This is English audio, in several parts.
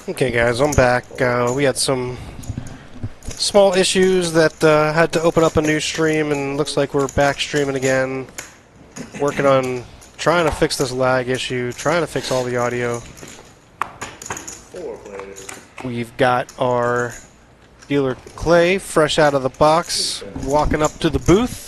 Okay guys, I'm back. We had some small issues that had to open up a new stream, and looks like we're back streaming again. Working on trying to fix this lag issue, trying to fix all the audio. We've got our dealer Clay, fresh out of the box, walking up to the booth.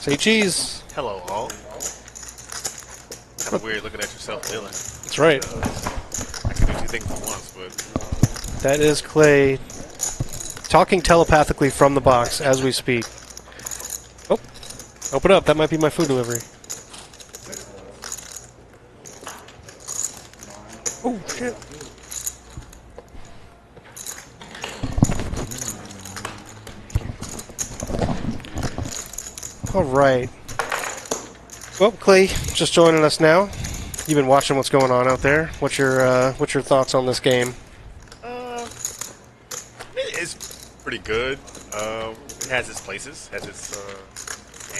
Say cheese. Hello, all. Kind of weird looking at yourself dealing. That's right. I can do two things at once, but That is Clay talking telepathically from the box as we speak. Oh, open up. That might be my food delivery. Oh, shit. All right. Well, Clay, just joining us now. You've been watching what's going on out there. What's your thoughts on this game? it's pretty good. It has its places, has its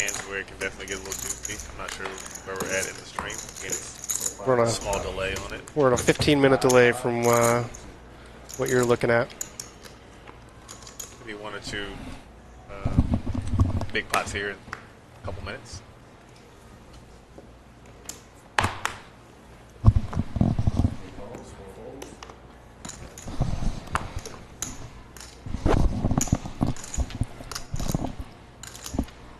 hands where it can definitely get a little juicy. I'm not sure where we're at in the stream. Again, it's We're on a small delay on it. We're at a 15-minute delay from what you're looking at. Maybe one or two big pots here in a couple minutes.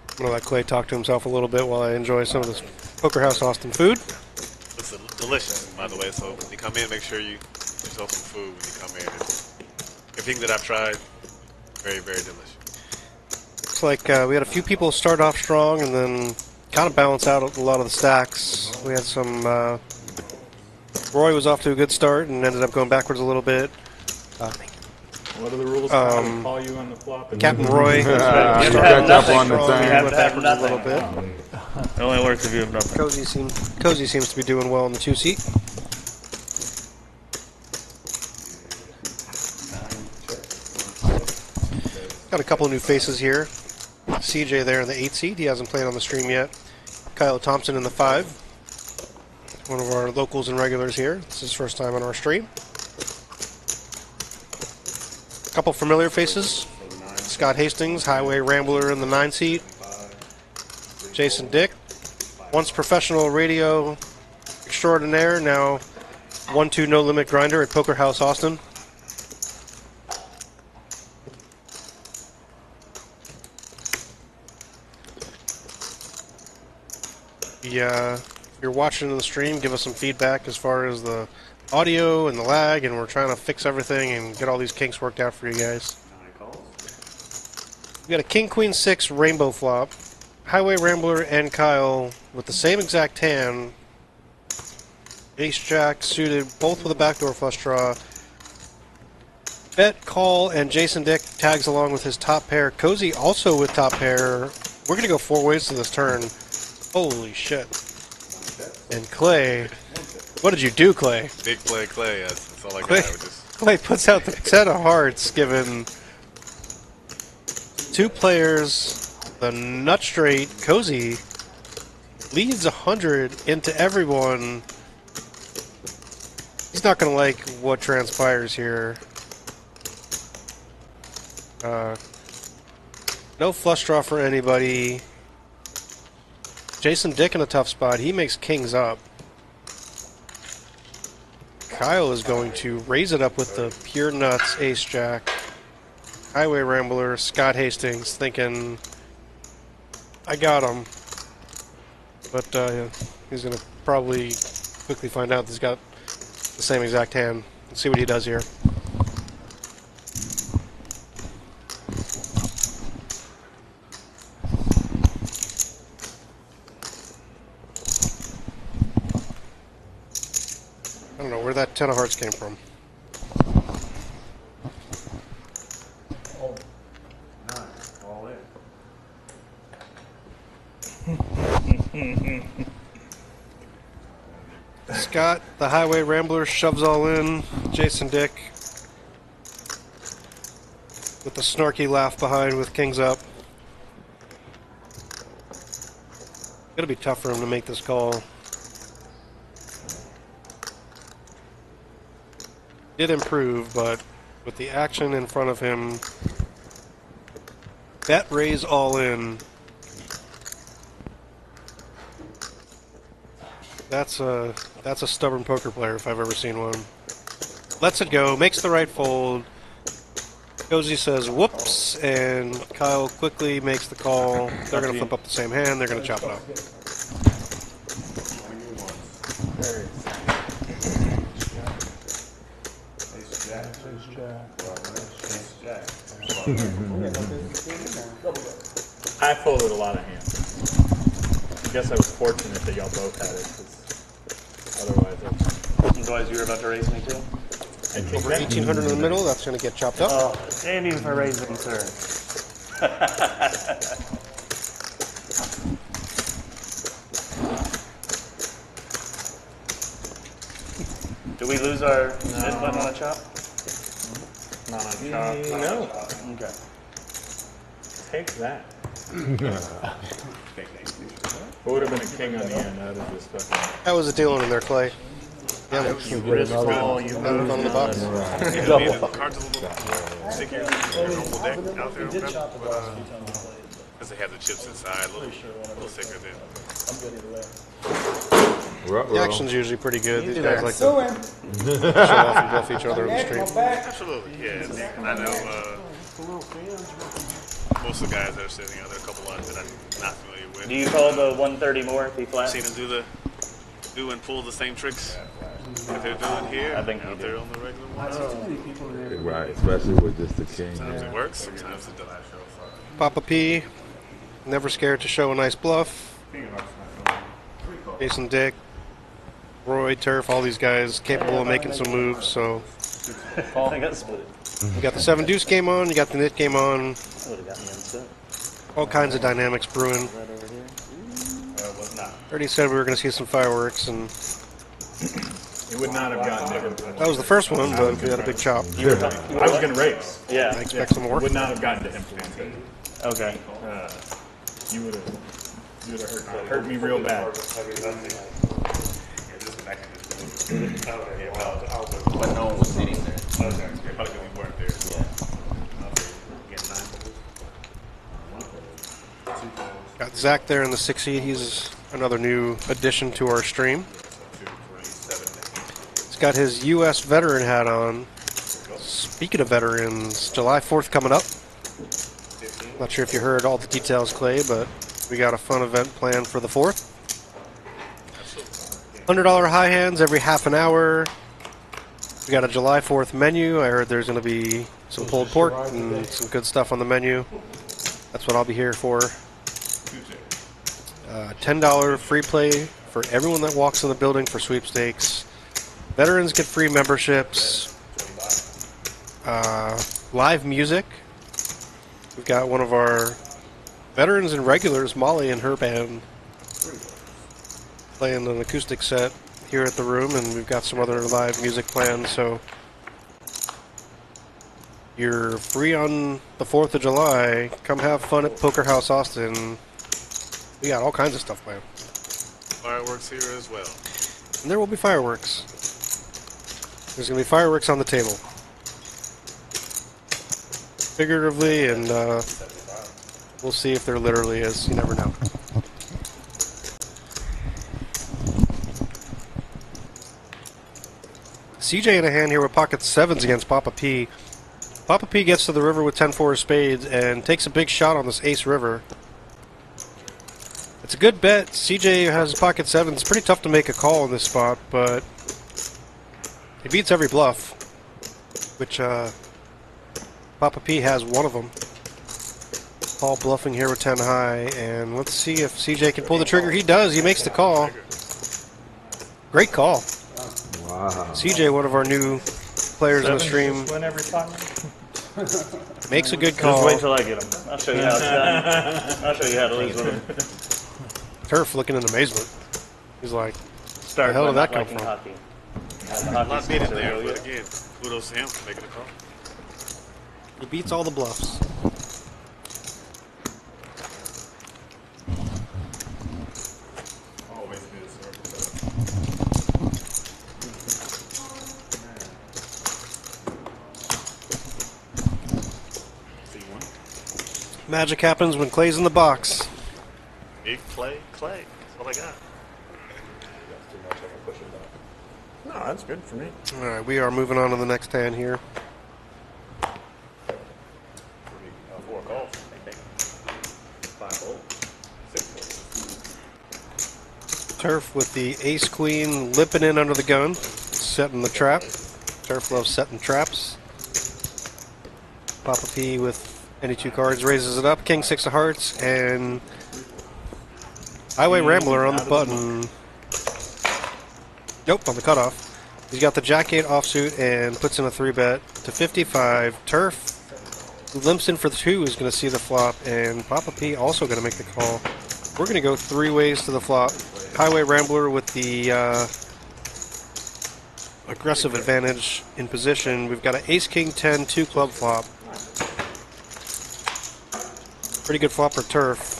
I'm going to let Clay talk to himself a little bit while I enjoy some of this Poker House Austin food. It's delicious, by the way, so when you come in, make sure you get yourself some food when you come in. Everything that I've tried, very, very delicious. Looks like we had a few people start off strong and then kind of balance out a lot of the stacks. We had some... Roy was off to a good start and ended up going backwards a little bit. What are the rules? Call you on the flop. And Captain Roy have started off nothing. strong, You have went to have backwards a little bit. It only works if you have nothing. Cozy seems to be doing well in the 2-seat. Got a couple of new faces here. CJ there in the 8-seat. He hasn't played on the stream yet. Kyle Thompson in the 5. One of our locals and regulars here. It's his first time on our stream. Couple familiar faces. Scott Hastings, Highway Rambler in the 9-seat. Jason Dick, once professional radio extraordinaire, now 1-2 no limit grinder at Poker House Austin. If you're watching the stream, give us some feedback as far as the audio and the lag, and we're trying to fix everything and get all these kinks worked out for you guys. We got a King Queen 6 rainbow flop. Highway Rambler and Kyle with the same exact hand. Ace Jack suited, both with a backdoor flush draw. Bet, call, and Jason Dick tags along with his top pair. Cozy also with top pair. We're going to go 4 ways to this turn. Holy shit. And Clay. What did you do, Clay? Big play, Clay. That's all I got. Clay puts out the 10 of hearts, giving 2 players the nut straight. Cozy leads 100 into everyone. He's not going to like what transpires here. No flush draw for anybody. Jason Dick in a tough spot. He makes kings up. Kyle is going to raise it up with the pure nuts ace jack. Highway Rambler, Scott Hastings thinking, I got him. But he's going to probably quickly find out he's got the same exact hand. Let's see what he does here. I don't know where that 10 of hearts came from. Oh, nice. All in. Scott, the Highway Rambler, shoves all in. Jason Dick with the snarky laugh behind with kings up. Gonna be tough for him to make this call. Did improve, but with the action in front of him, bet raise all in. That's a stubborn poker player if I've ever seen one. Lets it go, makes the right fold. Cozy says whoops, and Kyle quickly makes the call. They're going to flip up the same hand, they're going to chop it up. I folded a lot of hands. I guess I was fortunate that y'all both had it, 'cause Otherwise, you were about to raise me too? Over 1800 in the middle, that's going to get chopped up. Oh, damn you for raising, sir. Do we lose our mid button on a chop? not on chop. No. Okay. Take that. What would have been a king on the end out of this fucking... How was it dealing in there, Clay? Yeah, Risk roll, you lose. on the box. Yeah, the cards a little stickier than your normal deck out there on prep, because they have the chips inside, a little thicker than. The action's usually pretty good. These guys like to show off and bluff each other on the street. Absolutely, yeah. I know most of the guys that are sitting out there, a couple lines that I'm not familiar with. Do you call the 130 more, P flat? Seen them do and pull the same tricks that they're doing here I think you out do. there on the regular ones. Right, especially with just the king. Sometimes it works, sometimes it doesn't. Papa P, never scared to show a nice bluff. Jason Dick, Roy, Turf, all these guys capable of making some moves. So I got split. you got the 7 deuce game on, you got the nit game on, That would have got me upset. all kinds of dynamics brewing. Right over here. Already said we were going to see some fireworks, and It would not have gotten to him. that was the first one, but we had a big chop. I was going to raise. I Yeah. expect some more. Would not have gotten to him for 130. Okay. You would have hurt me real bad. But no one was sitting there. Got Zach there in the 6E. He's another new addition to our stream. He's got his U.S. veteran hat on. Speaking of veterans, July 4th coming up. Not sure if you heard all the details, Clay, but we got a fun event planned for the 4th. $100 high hands every half an hour. We got a July 4th menu. I heard there's going to be some pulled pork and some good stuff on the menu. That's what I'll be here for. $10 free play for everyone that walks in the building for sweepstakes. Veterans get free memberships. Live music. We've got one of our veterans and regulars, Molly and her band, playing an acoustic set here at the room, and we've got some other live music planned, so you're free on the 4th of July. Come have fun at Poker House Austin. We got all kinds of stuff planned. Fireworks here as well. And there will be fireworks. There's going to be fireworks on the table. Figuratively, and we'll see if there literally is. You never know. CJ in a hand here with pocket 7s against Papa P. Papa P gets to the river with 10-4 of spades and takes a big shot on this ace river. It's a good bet. CJ has pocket 7. It's pretty tough to make a call in this spot, but he beats every bluff, which Papa P has one of them. Paul bluffing here with 10 high, and let's see if CJ can pull the trigger. He does. He makes the call. Great call. Wow. CJ, one of our new players in the stream, Win every time. makes a good Just call. wait till I get him. I'll show you how it's done. I'll show you how to lose with him. Turf looking in amazement. He's like, Start the hell by did that not come liking from? hockey. A lot beat it there, but again, kudos to him for making the call. he beats all the bluffs. Magic happens when Clay's in the box. Big Clay. That's all I got. No, that's good for me. Alright, we are moving on to the next hand here. 4 calls. 5 folds. 6 folds. Turf with the ace queen lipping in under the gun, setting the trap. Turf loves setting traps. Papa P with any 2 cards raises it up. King 6 of hearts and Highway Rambler on the button. Nope, on the cutoff. He's got the Jack 8 offsuit and puts in a 3-bet to 55. Turf, who limps in for the 2, is going to see the flop, and Papa P also going to make the call. We're going to go 3 ways to the flop. Highway Rambler with the aggressive advantage in position. We've got an Ace King 10 2 club flop. Pretty good flop for Turf.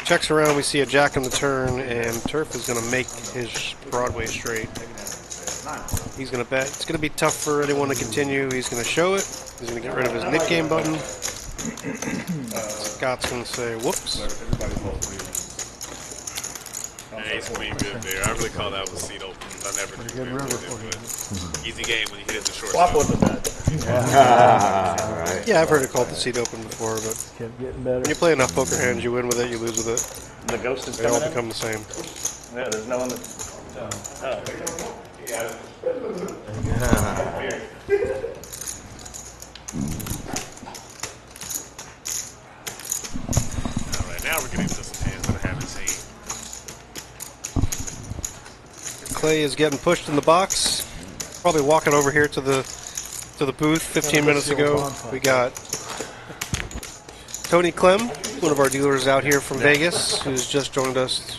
Checks around, we see a Jack on the turn, and Turf is going to make his Broadway straight. He's going to bet. It's going to be tough for anyone to continue. He's going to show it. He's going to get rid of his knit game button. Scott's going to say, whoops. Ace queen good there. I really call that with seat open. I never do good with it, but easy game when you hit it in the short Flop side. wasn't bad. Right. Yeah, I've heard it called the seat open before, but Kept getting better. when you play enough poker hands, you win with it, you lose with it. The ghost is They all coming in. become the same. Yeah, there's no one that. Alright, now we're getting into some hands that I haven't seen. Clay is getting pushed in the box. Probably walking over here to the booth 15 minutes ago. We got Tony Clem, one of our dealers out here from Vegas, who's just joined us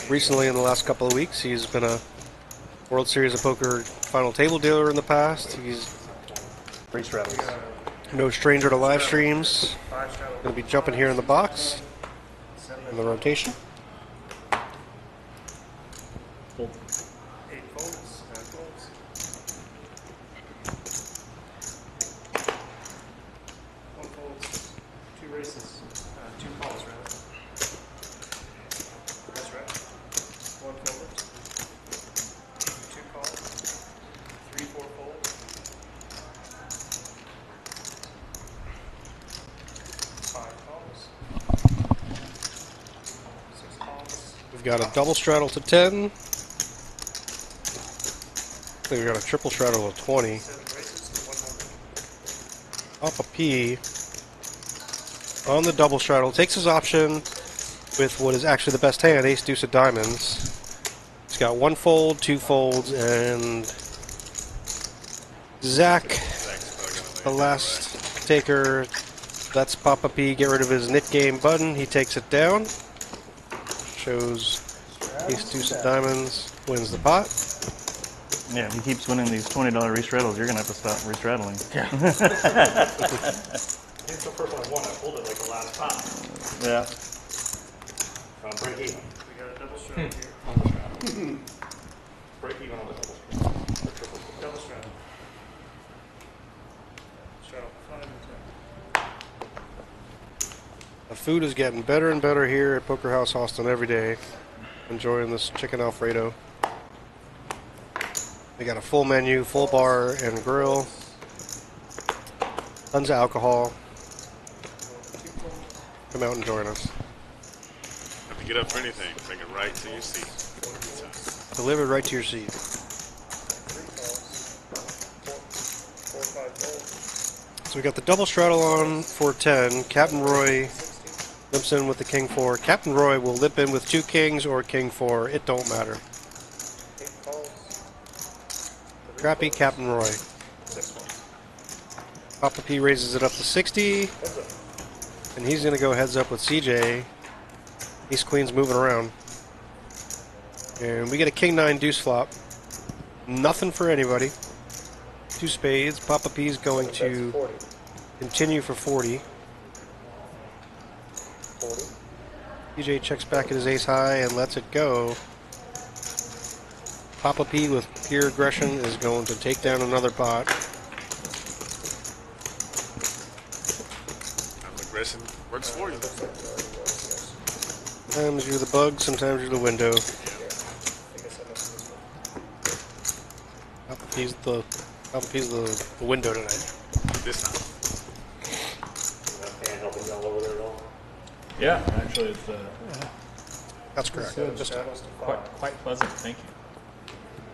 recently in the last couple of weeks. He's been a World Series of Poker final table dealer in the past. He's no stranger to live streams. Going to be jumping here in the box in the rotation. 8 folds. 9 folds. 1 folds. 2 races. 2 calls, rather. That's right. 1 fold. 2 calls. 3, 4 folds. 5 calls. 6 calls. We've got a double straddle to 10. I think we've got a triple straddle to 20. 7 races. 1 more. Papa P on the double straddle takes his option with what is actually the best hand, ace deuce of diamonds. He's got 1 fold, 2 folds, and Zach, the last taker. That's Papa P. Get rid of his knit game button. He takes it down. Shows ace deuce of diamonds. Wins the pot. Yeah, if he keeps winning these $20 restraddles, you're gonna have to stop restraddling. Yeah. It's the first one I won. I pulled it like the last time. Yeah. Break even. We got a double straddle here. Break even on the double straddle. Double straddle. Straddle 5 and 10. The food is getting better and better here at Poker House Austin every day. Enjoying this chicken Alfredo. We got a full menu, full bar and grill. Tons of alcohol. Come out and join us. Have to get up for anything. Bring it right to your seat. Delivered right to your seat. 3 calls. 4, 5 folds. So we got the double straddle on for 10. Captain Roy limps in with the king 4. Captain Roy will lip in with 2 kings or king 4. It don't matter. 8 calls. Crappy Captain Roy. 6 ones. Papa P raises it up to 60. And he's going to go heads up with CJ. Ace Queen's moving around. And we get a king 9 deuce flop. Nothing for anybody. 2 spades. Papa P's going to continue for 40. 40. CJ checks back at his ace high and lets it go. Papa P with pure aggression is going to take down another pot. We're for you. Sometimes you're the bug, sometimes you're the window. He's the window tonight. This time. Can't help himself over there at all. Yeah, actually, it's That's correct. Just quite pleasant. Thank you.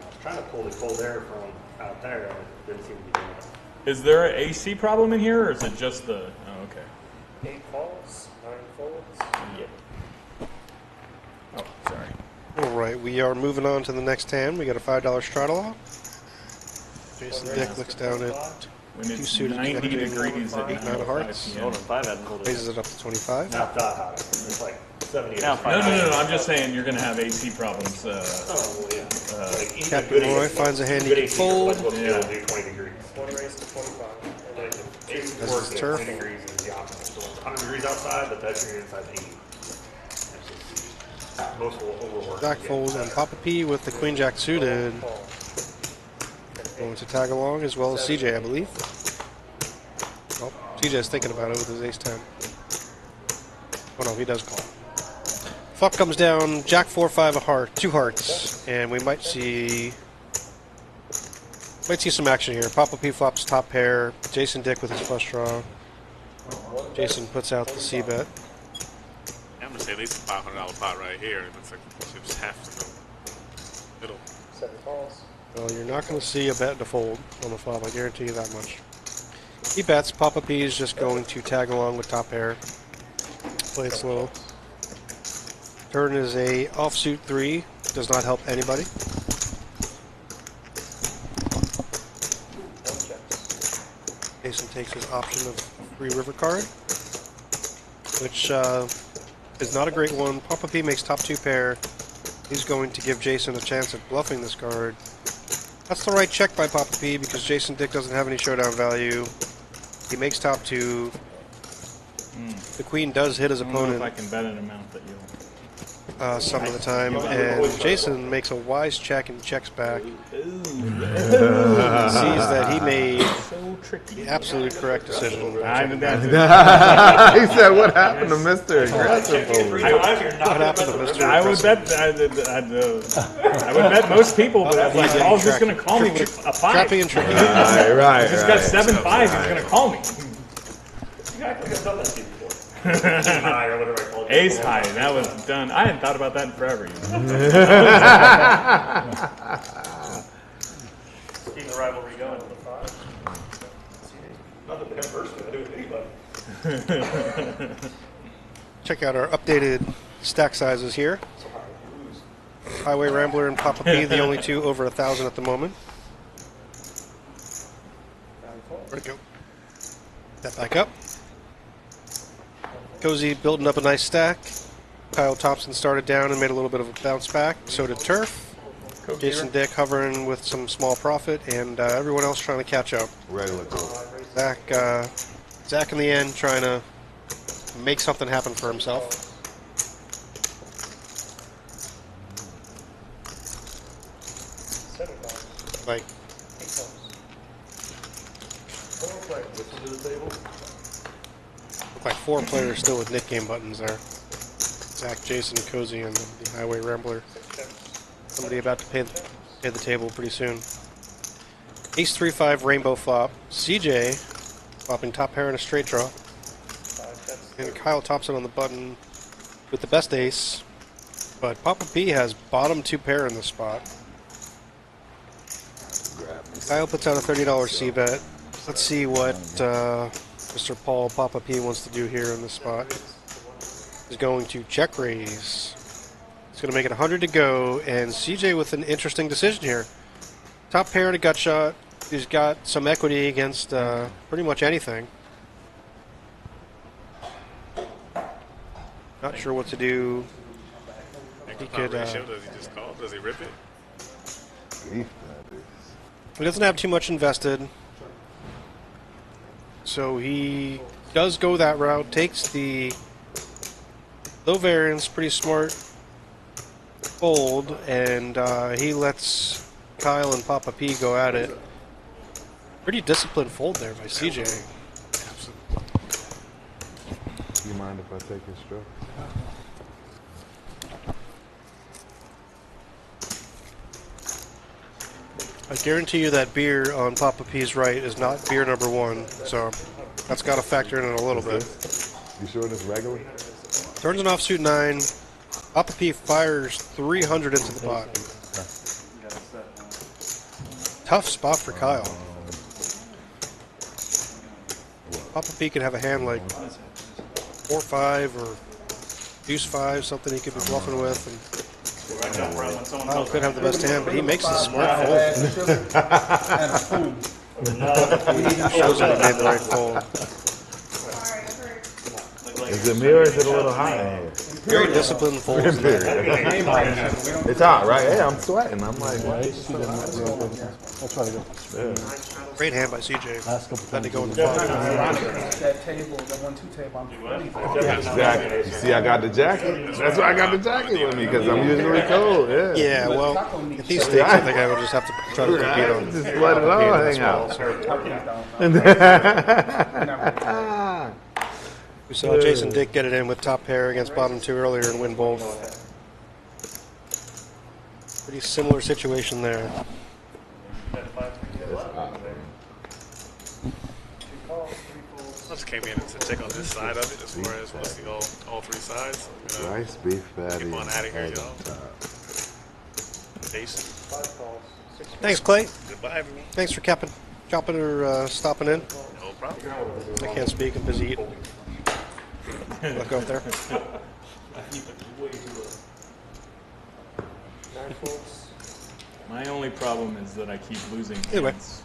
I was trying to pull the cold air from out there, and it didn't seem to be doing it. Is there an AC problem in here, or is it just the? Oh, okay. 8 falls, 9 folds. Yeah. Oh, sorry. all right. We are moving on to the next hand. We got a $5 straddle off. Jason Dick looks down at When it's suited 90 connecting degrees at 8, 9 hearts. 5 p.m. Hold on, 5 hadn't pulled it. raises it up to 25. Not that hot. It's like 70. Now No, 5. I'm just saying you're gonna have AC problems. Oh, well, yeah. Like, even Captain good Roy AC finds a hand he good can AC fold. Like, Yeah. yeah. Do 20 degrees. One raise to 25. And then AC As works is at turf. 20 degrees is the opposite. So it's 100 degrees outside, but that's your inside 80. Most will overwork. Jack folds and Papa P with the Queen Jack suited. Going to tag along as well as CJ, I believe. Oh, CJ's thinking about it with his ace 10. Oh no, he does call. Flop comes down, Jack 4, 5, a heart, 2 hearts, and we might see some action here. Papa P flops top pair, Jason Dick with his flush draw. Jason puts out the C bet. I'm gonna say at least a $500 pot right here. It looks like the chips have to go middle. 7 falls. Well, you're not going to see a bet to fold on the flop, I guarantee you that much. He bets, Papa P is just going to tag along with top pair. Play it slow. Turn is a offsuit 3, does not help anybody. Jason takes his option of free river card, which is not a great one. Papa P makes top 2 pair. He's going to give Jason a chance at bluffing this card. That's the right check by Papa P because Jason Dick doesn't have any showdown value. He makes top 2. The queen does hit his I don't know if opponent I can bet an amount that you'll. some of the time, and Jason makes a wise check and checks back. Sees that he made So tricky. the absolute correct decision. He said, "What happened to Mr. Aggressive?" What happened to Mr. I would bet. I would bet most people, but I was like, Paul's just going to call me with a 5. Trapping and tricking. Right. He's got 7 5. He's going to call me. You guys have done that to you before. High or whatever I called it. Ace high. That was done. I hadn't thought about that in forever. Keep the rivalry going with the 5. Not that the person I do with anybody. Check out our updated stack sizes here. Highway Rambler and Papa P, the only two over 1,000 at the moment. Where'd it go? That back up. Cozy building up a nice stack. Kyle Thompson started down and made a little bit of a bounce back. So did Turf. Jason Dick hovering with some small profit, and everyone else trying to catch up. Regular code. Zach in the end trying to make something happen for himself. Like, look like 4 players still with knit game buttons there. Zach, Jason, Cozy, and the Highway Rambler. Somebody about to pay the table pretty soon. Ace 3-5 rainbow flop. CJ flopping top pair and a straight draw. And Kyle Thompson on the button with the best ace. But Papa P has bottom 2 pair in this spot. Kyle puts out a $30 C bet. Let's see what Mr. Paul Papa P wants to do here in this spot. He's going to check raise. He's going to make it 100 to go, and CJ with an interesting decision here. Top pair and a gut shot. He's got some equity against pretty much anything. Not sure what to do. He could. Ratio, does he just call? Does he rip it? He doesn't have too much invested, so he does go that route. Takes the low variance, pretty smart fold, and he lets Kyle and Papa P go at it. Pretty disciplined fold there by CJ. You mind mind if I take his stroke? I guarantee you that beer on Papa P's right is not beer number 1, so that's got to factor in it a little bit. You sure this regular? Turns an offsuit 9. Papa P fires 300 into the pot. Tough spot for Kyle. Papa P could have a hand like 4-5 or deuce 5, something he could be bluffing with. And Kyle could have the best hand, but he makes a smart fold. Shows him he made the right fold. Is it me or is it a little hot in here? Very disciplined folds in there. It's hot, right? Yeah, I'm sweating. I'm like, what? Great hand by CJ. Had to go in the pot. That table, that 1-2 table, I'm Exactly. You see, I got the jacket. That's why I got the jacket with me, because I'm usually cold. Yeah. Yeah, well, at these stakes, I think I would just have to try to compete on. Just let it all hang out. We saw Jason Dick get it in with top pair against bottom 2 earlier and win both. Pretty similar situation there. I just came in to check on this side of it as far as want to see all 3 sides. Rice beef patty. Keep on out of here, y'all. Jason. Thanks, Clay. Goodbye, everyone. Thanks for chopping or stopping in. No problem. I can't speak. I'm busy eating. Look out there. My only problem is that I keep losing Anyway. hands.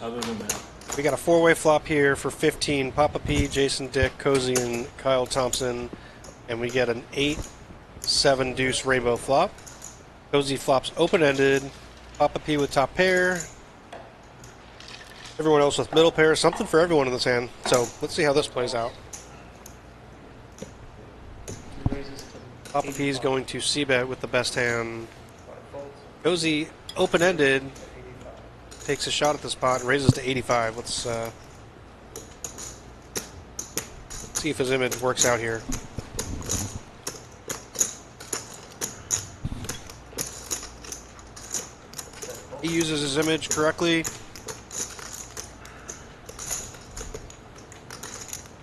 Other than that. We got a 4-way flop here for 15. Papa P, Jason Dick, Cozy, and Kyle Thompson. And we get an 8-7 deuce rainbow flop. Cozy flops open-ended. Papa P with top pair. Everyone else with middle pair. Something for everyone in this hand. So let's see how this plays out. Papa P is going to c-bet with the best hand. Cozy open-ended. Takes a shot at the spot and raises to 85. Let's see if his image works out here. He uses his image correctly.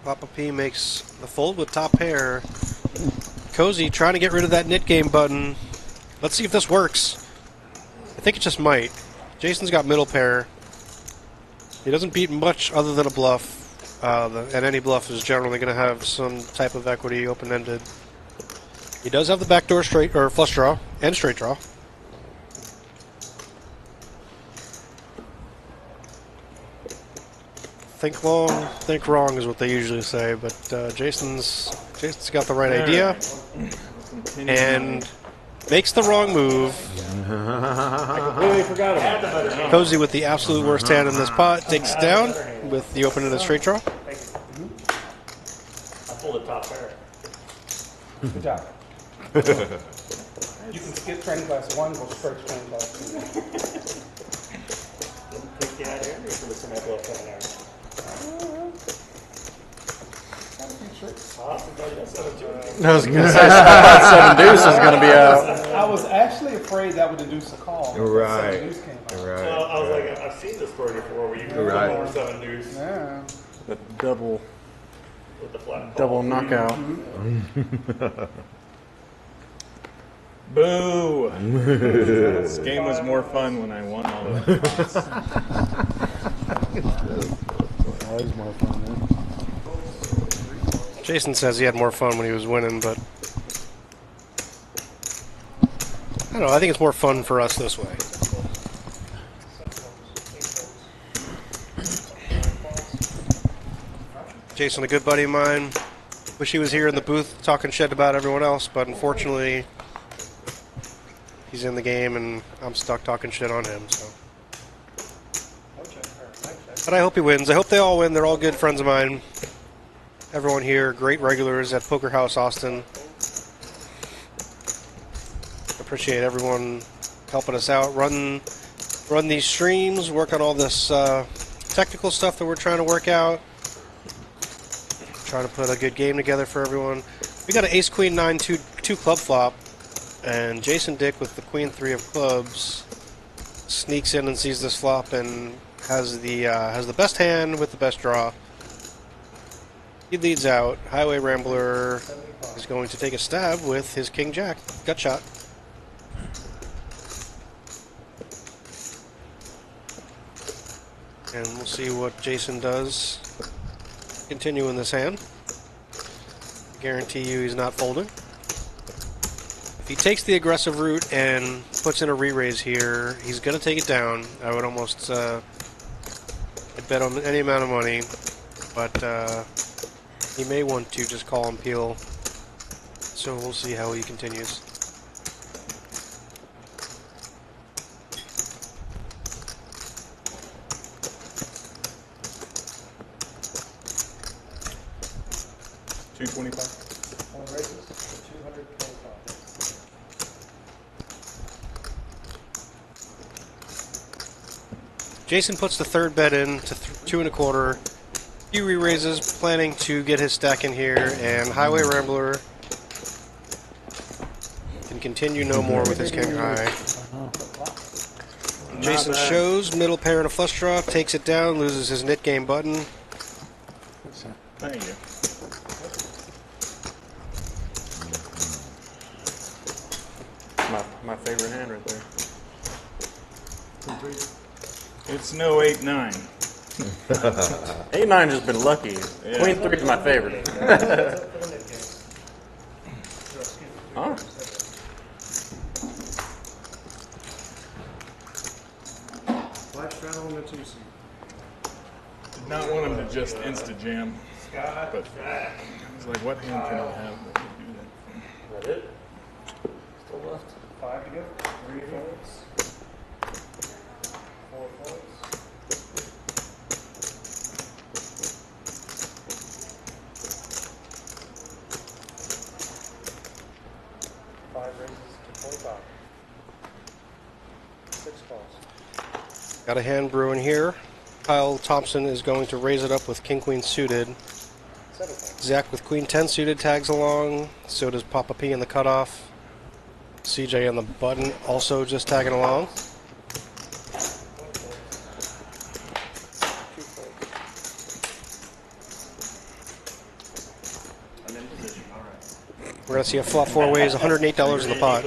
Papa P makes the fold with top pair. Cozy trying to get rid of that knit game button. Let's see if this works. I think it just might. Jason's got middle pair. He doesn't beat much other than a bluff. And any bluff is generally going to have some type of equity open-ended. He does have the backdoor straight or flush draw and straight draw. Think long, think wrong is what they usually say, but Jason's got the right idea and makes the wrong move. Cozy with the absolute worst hand in this pot takes it down with the open-ended straight draw. I pulled a top pair. Good job. You can skip training class 1, go straight to training class 2. Take you out of here for the semi-bluff down there. I was going to say, 7 deuce is going to be out. I was actually afraid that would induce a call. Right. 7 deuce came out. Right. Well, I was like, I've seen this story before where you go Right. over 7 deuce Yeah. The double with the flat. knockout. Boo! This game was more fun when I won all the pots. Always more fun, man. Jason says he had more fun when he was winning, but I don't know. I think it's more fun for us this way. Jason, a good buddy of mine. Wish he was here in the booth talking shit about everyone else, but unfortunately, he's in the game and I'm stuck talking shit on him. So, but I hope he wins. I hope they all win. They're all good friends of mine. Everyone here, great regulars at Poker House Austin. Appreciate everyone helping us out, run these streams, work on all this technical stuff that we're trying to work out. try to put a good game together for everyone. We got an ace queen 9 2 club flop, and Jason Dick with the queen 3 of clubs sneaks in and sees this flop and has the best hand with the best draw. He leads out. Highway Rambler is going to take a stab with his king jack gut shot. And we'll see what Jason does. Continue in this hand. I guarantee you he's not folding. If he takes the aggressive route and puts in a re-raise here, he's going to take it down. I would almost I'd bet on any amount of money, but he may want to just call and peel. So we'll see how he continues. $225. All races for 225. Jason puts the third bet in to 2 1/4. Few re-raises, planning to get his stack in here, and Highway Rambler can continue no more with his king high. Jason shows middle pair and a flush draw, takes it down, loses his knit game button. Thank you. My favorite hand right there. It's no 8-9. 8-9 just been lucky. Yeah. Queen 3 is my favorite. Huh? Did not want him to just insta-jam. But I was like, what hand can I have that would do that? Is that it? Still left. 5 to go. 3 folds. 4 folds. Five raises to 25. 6 calls. Got a hand brewing here. Kyle Thompson is going to raise it up with king queen suited. 7 calls. Zach with queen 10 suited tags along. So does Papa P in the cutoff. CJ on the button also just tagging along. 2 folds. I'm in position. All right. We're going to see a flop 4 ways, $108 in the pot.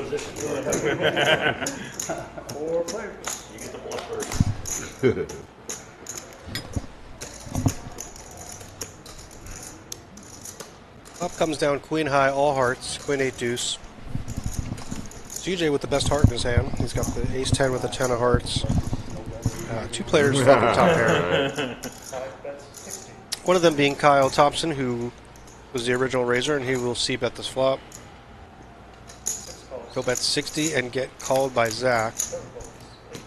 4 players. You get the bluff first. Up comes down queen high, all hearts, queen 8 deuce. CJ with the best heart in his hand. He's got the ace 10 with the 10 of hearts. 2 players flopping top pair. 5 bets 60. One of them being Kyle Thompson, who was the original raiser, and he will c-bet this flop. 6 calls. He'll bet 60 and get called by Zach. 7 folds. 8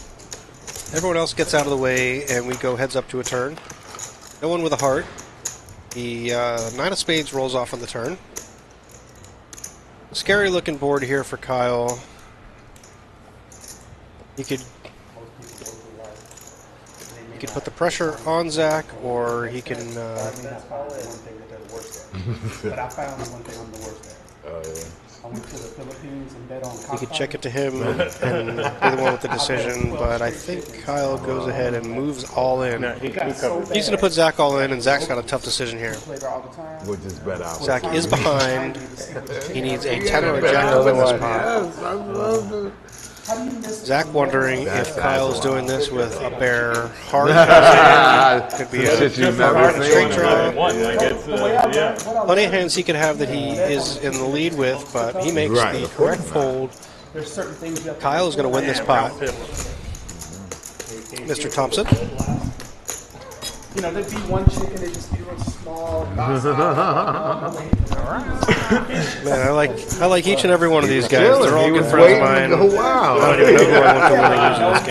folds. Everyone else gets out of the way, and we go heads up to a turn. No one with a heart. The 9 of spades rolls off on the turn. Scary looking board here for Kyle. He could put the pressure on Zach, or he can. I mean, that's probably one thing that doesn't work there. But I found one thing I'm the worst at. Oh, yeah. I went to the Philippines and bet on He could check it to him and be the one with the decision, but I think Kyle goes ahead and moves all in. No, he covered. He's going to put Zach all in, and Zach's got a tough decision here. Later all the time. We'll just bet out. Zach is behind. He needs a 10 or a jack to win this pot. Yes, I love it. How do you miss Zach wondering if Kyle's doing this with a bare heart. Could be a Shit you Just never hard to seen. show him one. Like it's, yeah. plenty of hands he could have that he is in the lead with, but he makes Right, the of course correct not. fold. There's certain things you have to Kyle's going to win this pot. Mr. Thompson. You know, there'd be one chicken, they just be real small. Man, I like each and every one of these guys. Chilling. They're all He good was friends of waiting mine. to go wild. I don't even know who I want to win or lose in this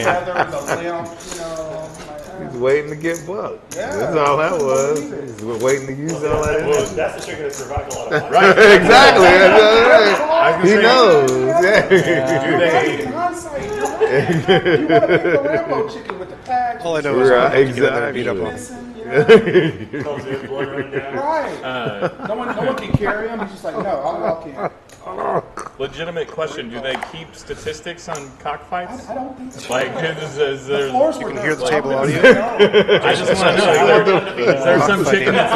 game. He's waiting to get bucked. That's all that was. He's waiting to use all that energy. That's the chicken that survived a lot of fire. Right, exactly. That's what he knows. Yeah. You want to pick the Rambo chicken with the patch. All I know is Right, I'm going to get in there and beat up on him. exactly. Listen, you Tells you blood running down. Right. No one can carry him. He's just like, no, I'll walk in. Legitimate question: do they keep statistics on cockfights? I don't think so. Like, is there? Floors You were can done. hear the table audio. I just want to know: is there some chicken that's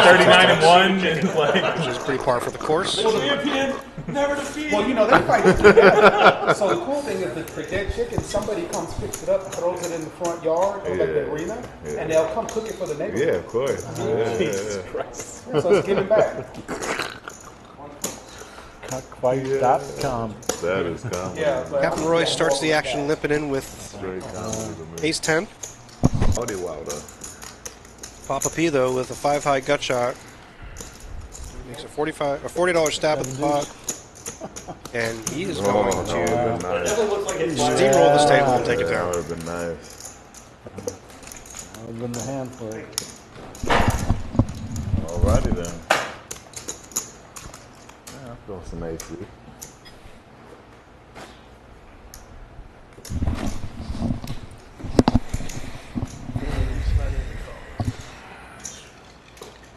39-1? And like, Which is pretty par for the course. champion, never defeated. Well, you know, they fight together. So the cool thing is that the dead chicken, somebody comes, picks it up, throws it in the front yard or like the arena, and they'll come cook it for the neighborhood. Yeah, of course. Jesus Christ. Yeah, so it's giving back. Cockfight.com. That is comedy. Yeah, but Captain Roy starts the action limping in with Straight comedy to me. ace 10. Audi Wilder. Papa P though with a 5-high gut shot. Makes a $40 stab at the pot. And he is going Oh, to that would have been nice. steamroll this table and take it That down. would have been nice. That would have been the hand play. Alrighty then. Yeah, I'll throw some AC.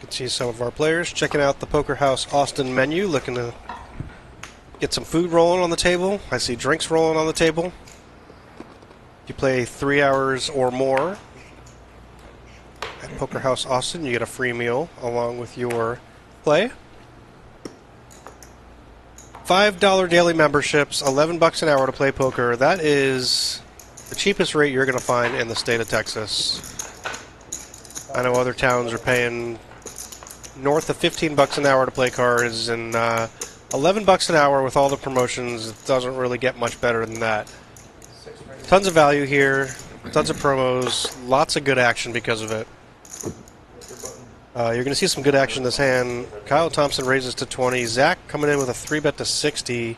You can see some of our players checking out the Poker House Austin menu, looking to get some food rolling on the table. I see drinks rolling on the table. If you play 3 hours or more at Poker House Austin, you get a free meal along with your play. $5 daily memberships, $11 an hour to play poker. That is the cheapest rate you're going to find in the state of Texas. I know other towns are paying north of $15 an hour to play cards, and $11 an hour with all the promotions. It doesn't really get much better than that. Tons of value here, tons of promos, lots of good action because of it. You're going to see some good action in this hand. Kyle Thompson raises to 20. Zach coming in with a 3-bet to 60.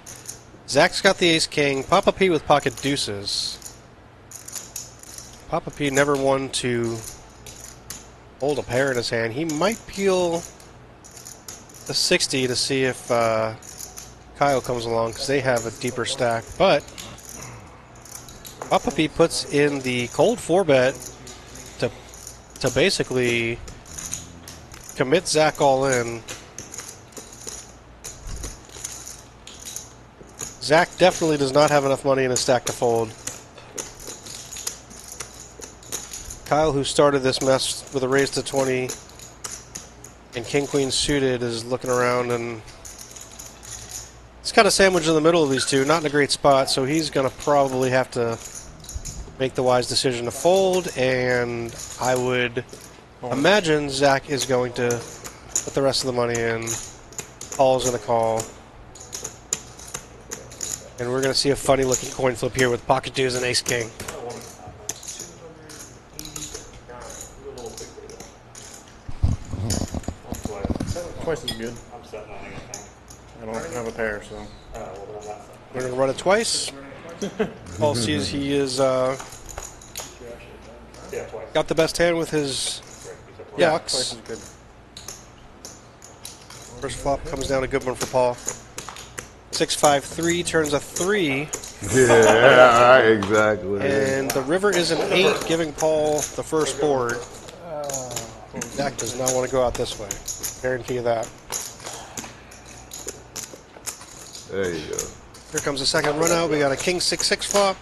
Zach's got the ace-king. Papa P with pocket deuces. Papa P never one to hold a pair in his hand. He might peel the 60 to see if Kyle comes along because they have a deeper stack. But Papa P puts in the cold 4-bet to basically commit Zach all in. Zach definitely does not have enough money in his stack to fold. Kyle, who started this mess with a raise to 20 and King-Queen suited, is looking around and it's kind of sandwiched in the middle of these two. Not in a great spot, so he's going to probably have to make the wise decision to fold, and I would imagine Zach is going to put the rest of the money in. Paul's going to call. And we're going to see a funny looking coin flip here with pocket deuce and ace king. Twice is good. I'm setting on anything. I don't have a pair, so. We're going to run it twice. Paul sees he is Yeah, twice. got the best hand with his Twice bucks. is good. First flop comes down a good one for Paul. 6-5-3 turns a 3, Yeah, right, exactly. and the river is an 8, giving Paul the first board. Zach does not want to go out this way. Guarantee you that. There you go. Here comes the second run out. We got a king 6-6 flop.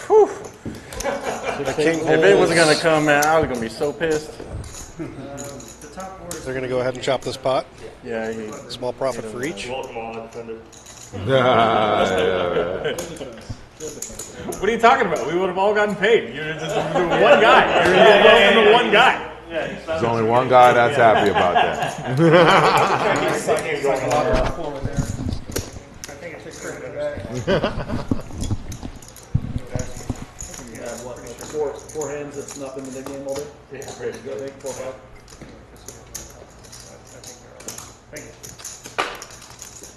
The king If it wasn't holds. gonna come, man, I was gonna be so pissed. They're going to go ahead and chop this pot. Yeah, Small profit for each. Welcome all defender. Yeah. What are you talking about? We would have all gotten paid. You're just one guy. You're welcome to one guy. There's only one guy that's happy about that. Four hands that's not been in the game all day. Yeah, pretty good. 4, 5.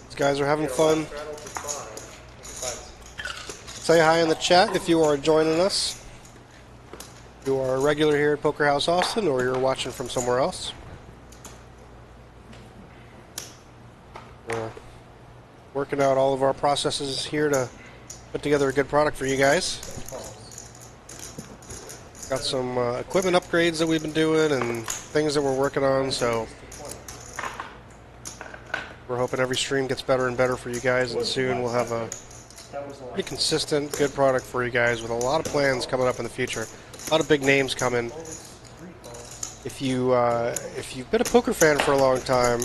These guys are having fun. Say hi in the chat if you are joining us. You are a regular here at Poker House Austin, or you're watching from somewhere else. We're working out all of our processes here to put together a good product for you guys. Got some equipment upgrades that we've been doing and things that we're working on, so we're hoping every stream gets better and better for you guys, and soon we'll have a pretty consistent, good product for you guys with a lot of plans coming up in the future. A lot of big names coming. If you've been a poker fan for a long time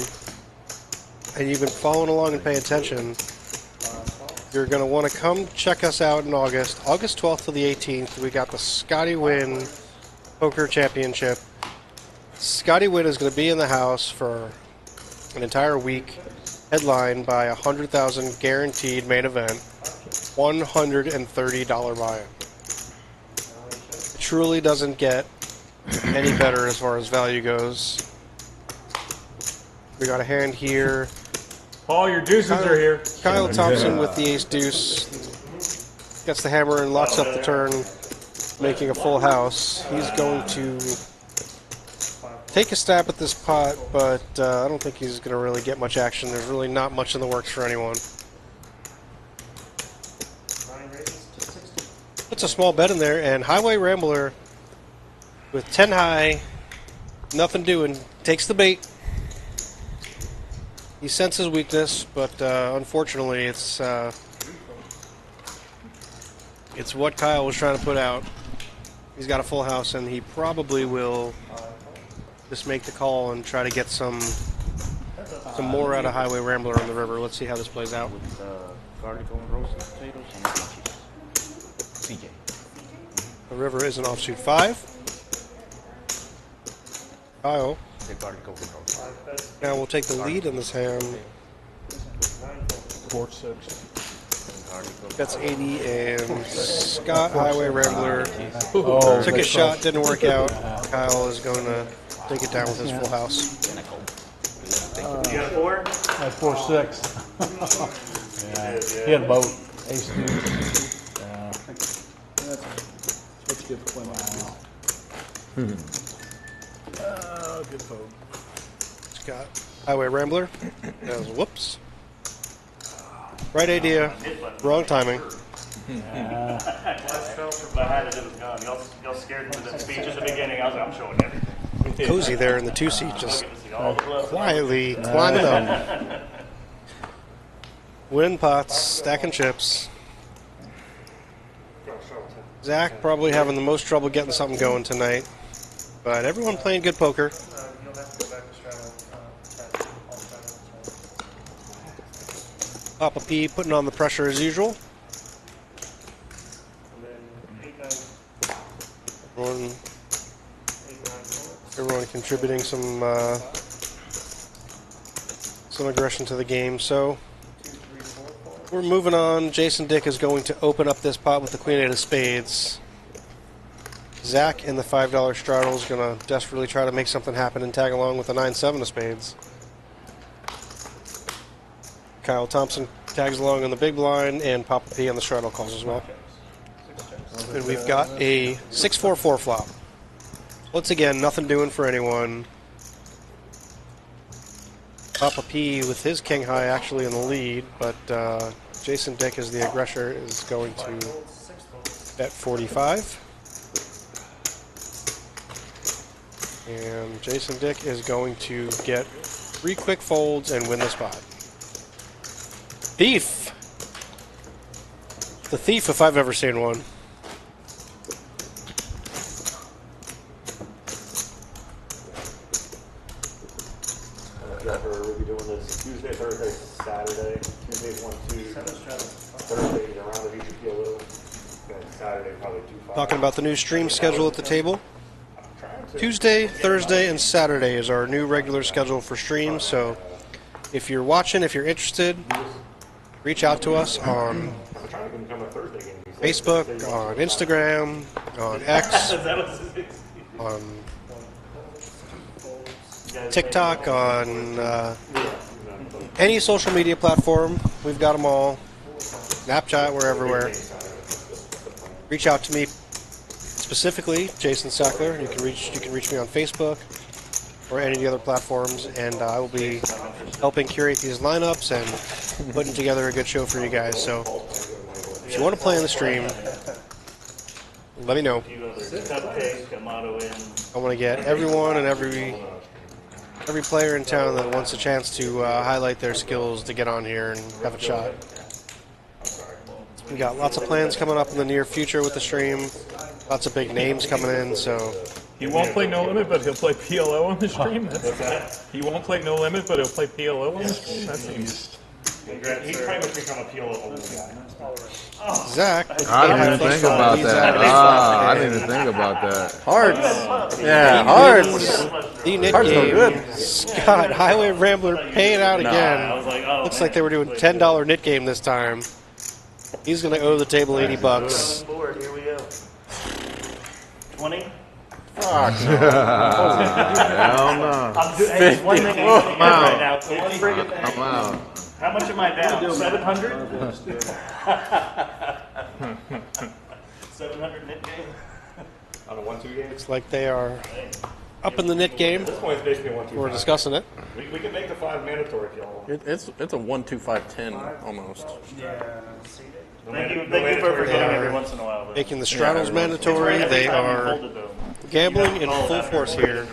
and you've been following along and paying attention, you're going to want to come check us out in August 12th to the 18th. We got the Scotty Wynn Poker Championship. Scotty Wynn is going to be in the house for an entire week, headlined by a $100,000 guaranteed main event, $130 buy-in. It truly doesn't get any better as far as value goes. We got a hand here. Paul, your deuces are here. Kyle Thompson with the ace deuce gets the hammer and locks up the turn, making a full house. He's going to take a stab at this pot, but I don't think he's going to really get much action. There's really not much in the works for anyone. Puts a small bet in there, and Highway Rambler with 10 high, nothing doing, takes the bait. He senses weakness, but unfortunately, it's what Kyle was trying to put out. He's got a full house, and he probably will just make the call and try to get some more out of Highway Rambler on the river. Let's see how this plays out. Garlic and roasted potatoes and cheese. CJ. The river is an offsuit 5. Kyle The garlic over roasted. now will take the lead in this hand. 4-6. That's 80, and Scott Highway Rambler took a shot, didn't work out. Kyle is going to take it down with his full house. You got a 4? That's 4-6. Yeah. He had both. Ace deuce. Yeah. That's what you get for playing like Oh, good poke. Scott Highway Rambler. That was whoops. Right idea, wrong timing. Last fell from behind it, it was gone. Y'all scared me with the speech at the beginning. I was like, I'm showing everything. Cozy there in the 2-seat, just Get to see all the bluffs. quietly climbing up. Winning pots, stacking chips. Zach probably having the most trouble getting something going tonight. But everyone playing good poker. You'll have to go back to straddle. Papa P putting on the pressure as usual. And then 8, 9, Everyone, 8, 9, 4. everyone contributing some aggression to the game. So 2, 3, 4, 4. we're moving on. Jason Dick is going to open up this pot with the Queen 8 of spades. Zach in the $5 straddle is going to desperately try to make something happen and tag along with the 9-7 of spades. Kyle Thompson tags along on the big blind, and Papa P on the straddle calls as well. And we've got a 6-4-4 flop. Once again, nothing doing for anyone. Papa P with his king high actually in the lead, but Jason Dick as the aggressor is going to bet 45. And Jason Dick is going to get 3 quick folds and win the spot. Thief! The thief, if I've ever seen one. We'll be doing this Tuesday, Thursday, Saturday. Tuesday's 1, 2. Thursday's around the VGP a little. And Saturday probably 2, 5. Talking about the new stream schedule at the table. Tuesday, Thursday, and Saturday is our new regular schedule for streams, so if you're watching, if you're interested, reach out to us on Facebook, on Instagram, on X, on TikTok, on any social media platform. We've got them all. Snapchat, we're everywhere. Reach out to me specifically, Jason Sackler. You can reach me on Facebook or any of the other platforms, and I will be helping curate these lineups and putting together a good show for you guys. So if you want to play on the stream, let me know. Cupcake, Amato in. I want to get everyone and every player in town that wants a chance to highlight their skills to get on here and have a shot. We got lots of plans coming up in the near future with the stream. Lots of big names coming in, so He won't play No Limit, but he'll play PLO on the stream. He won't play No Limit, but he'll play PLO on the stream. That seems. He's pretty much become a PLO only guy. Zach. I didn't even think about that. I didn't even think about that. Hearts. Yeah, hearts. The Knit Hearts no game. good. Scott, Highway Rambler paying out I again. was like, oh, Looks like they were doing $10 Knit game this time. He's going to owe the table $80. Board, here we go. 20? Hell no. Hey, one thing I'm right now. I'm out. How much am I down? 700? 700 knit game? On a 1-2 game. Looks like they are up in the Knit game. This point is basically 1-2. We're discussing it. We can make the 5 mandatory if y'all want. It's a 1-2-5-10 almost. Thank you for forgetting every once in a while. Making the straddles mandatory. They are gambling in full force here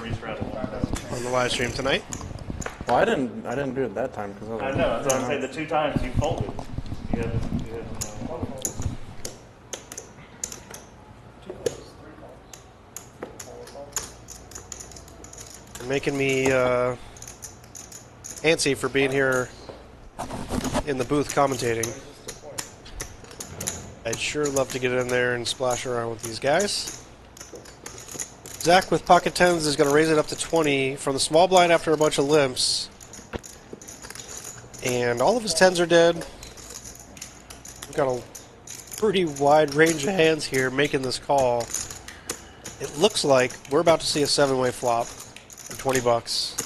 on the live stream tonight. Well, I didn't do it that time because I know, that's what I'm saying. The 2 times you folded. You had You're making me antsy for being here in the booth commentating. I'd sure love to get in there and splash around with these guys. Zach with pocket tens is going to raise it up to 20 from the small blind after a bunch of limps. And all of his tens are dead. We've got a pretty wide range of hands here making this call. It looks like we're about to see a 7-way flop for $20.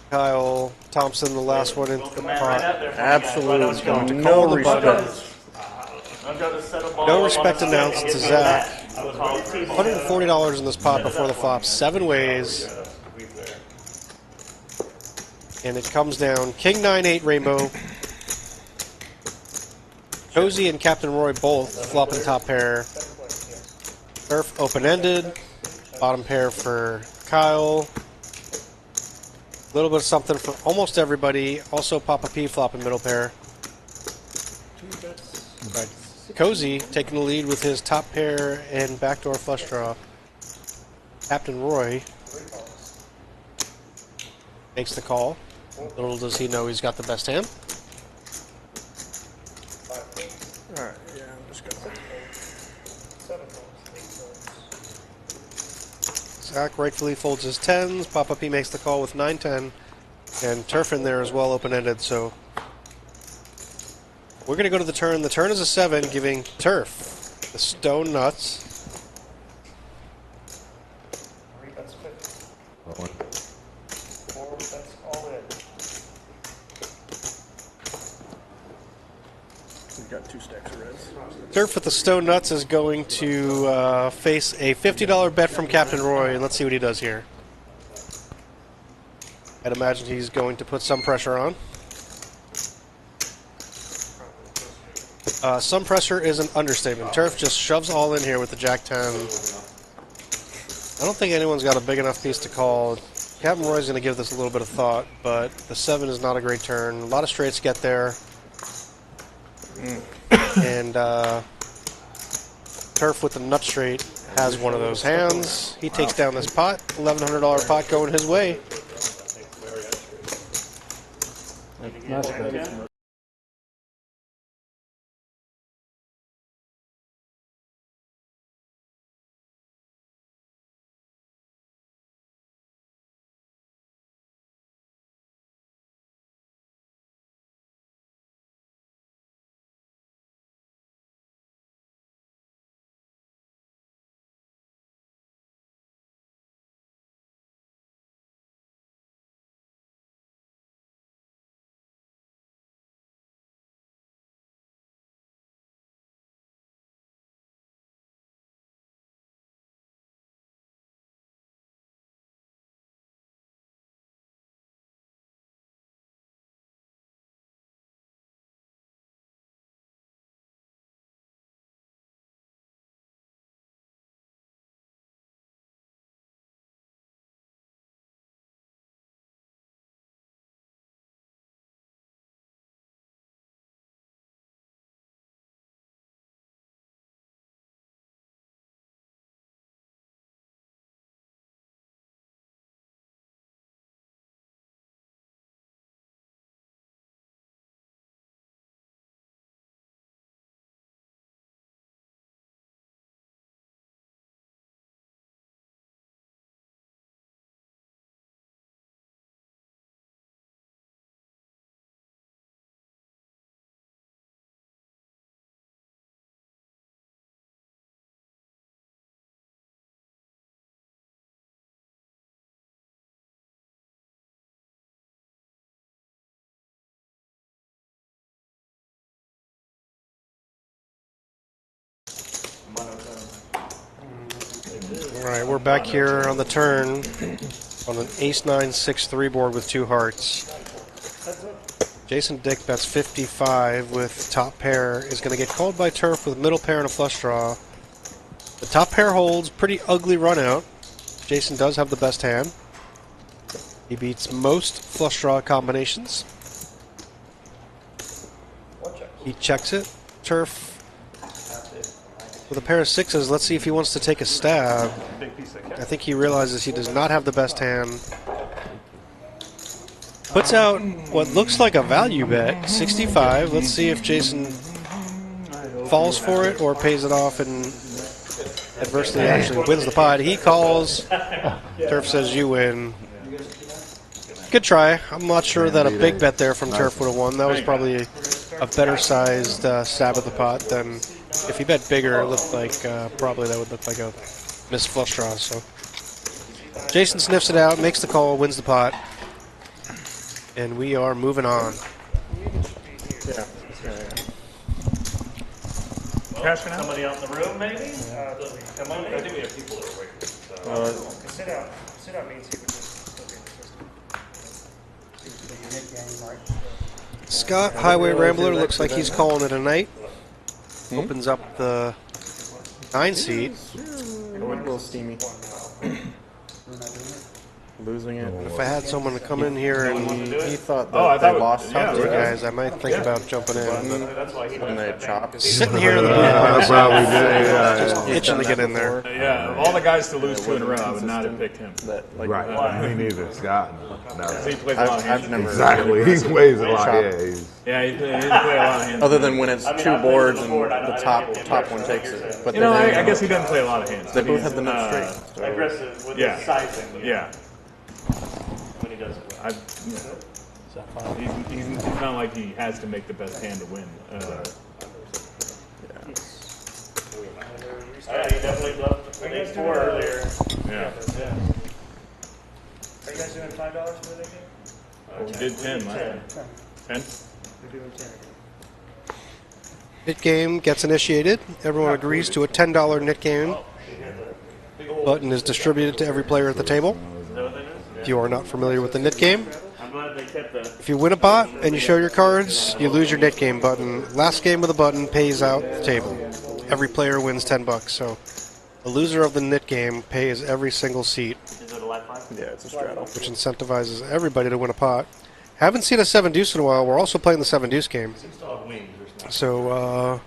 Kyle Thompson, the last one in the pot. absolutely going to no call the respect. No respect announced to Zach. $140 in this pot before the flop, 7 ways. And it comes down King 9-8 Rainbow. Cozy and Captain Roy both flopping top pair. Turf open-ended. Bottom pair for Kyle. A little bit of something for almost everybody. Also Papa P flopping middle pair. Cozy taking the lead with his top pair and backdoor flush draw. Captain Roy makes the call. Little does he know he's got the best hand. Alright, yeah, I'm just gonna. Zach rightfully folds his tens. Papa P makes the call with 9-10. And Turf in there as well, open-ended. So we're going to go to the turn. The turn is a 7, giving Turf the stone nuts. We've got 2 stacks of reds. Turf with the stone nuts is going to face a $50 bet from Captain Roy, and let's see what he does here. I'd imagine he's going to put some pressure on. Some pressure is an understatement. Turf just shoves all in here with the Jack-10. I don't think anyone's got a big enough piece to call. Captain Roy's going to give this a little bit of thought, but the 7 is not a great turn. A lot of straights get there. And Turf with the nut straight has one of those hands. He takes down this pot. $1,100 pot going his way. That's good. Alright, we're back here on the turn on an ace-9, 6-3 board with 2 hearts. Jason Dick bets 55 with top pair, is going to get called by turf with middle pair and a flush draw. The top pair holds, pretty ugly run out. Jason does have the best hand. He beats most flush draw combinations. He checks it. Turf with a pair of 6s. Let's see if he wants to take a stab. I think he realizes he does not have the best hand. Puts out what looks like a value bet, 65. Let's see if Jason falls for it or pays it off and adversely actually wins the pot. He calls. Turf says you win. Good try. I'm not sure that a big bet there from Turf would have won. That was probably a better sized stab at the pot than if he bet bigger. It looked like probably that would look like a missed flush draw. So Jason sniffs it out, makes the call, wins the pot. And we are moving on. Cashing out? Somebody out in the room, maybe? Come on, I think we have people that are waiting. So. Sit out. Sit out means he would just look at the system. Scott, Highway Rambler, looks like he's calling it a night. Opens up the 9 seat. A little steamy. Losing it. If I had someone to come in here and He thought that they lost talk to you something. guys, I might think about jumping in. And they chopped. Sitting here in the booth, That's probably did. just itching to get in there. Yeah, of all the guys to lose 2 in a row, I would not have picked him. Right. Me neither. Scott. No. He plays a lot of hands. I've never Exactly. He plays a lot. Yeah. Yeah, he plays a lot of hands. Other than when it's 2 boards and the top one takes it. But You know, I guess he doesn't play a lot of hands. they both have the nut straight. So. Aggressive with Yeah. the sizing. Yeah. When he does it well. He's not like he has to make the best hand to win. Yeah, he definitely bluffed the big 4 earlier. Yeah. Yeah. Are you guys doing $5 for the game? We did 10 last time. 10? We're doing 10 again. Knit game gets initiated. Everyone agrees to a $10 knit game. Button is distributed to every player at the table. If you are not familiar with the knit game, I'm glad they kept the. if you win a pot and you show your cards, you lose your knit game button. Last game with a button pays out the table. Every player wins $10. So the loser of the knit game pays every single seat, Is it a life line? Yeah, it's a straddle. which incentivizes everybody to win a pot. Haven't seen a 7 deuce in a while. We're also playing the 7 deuce game. So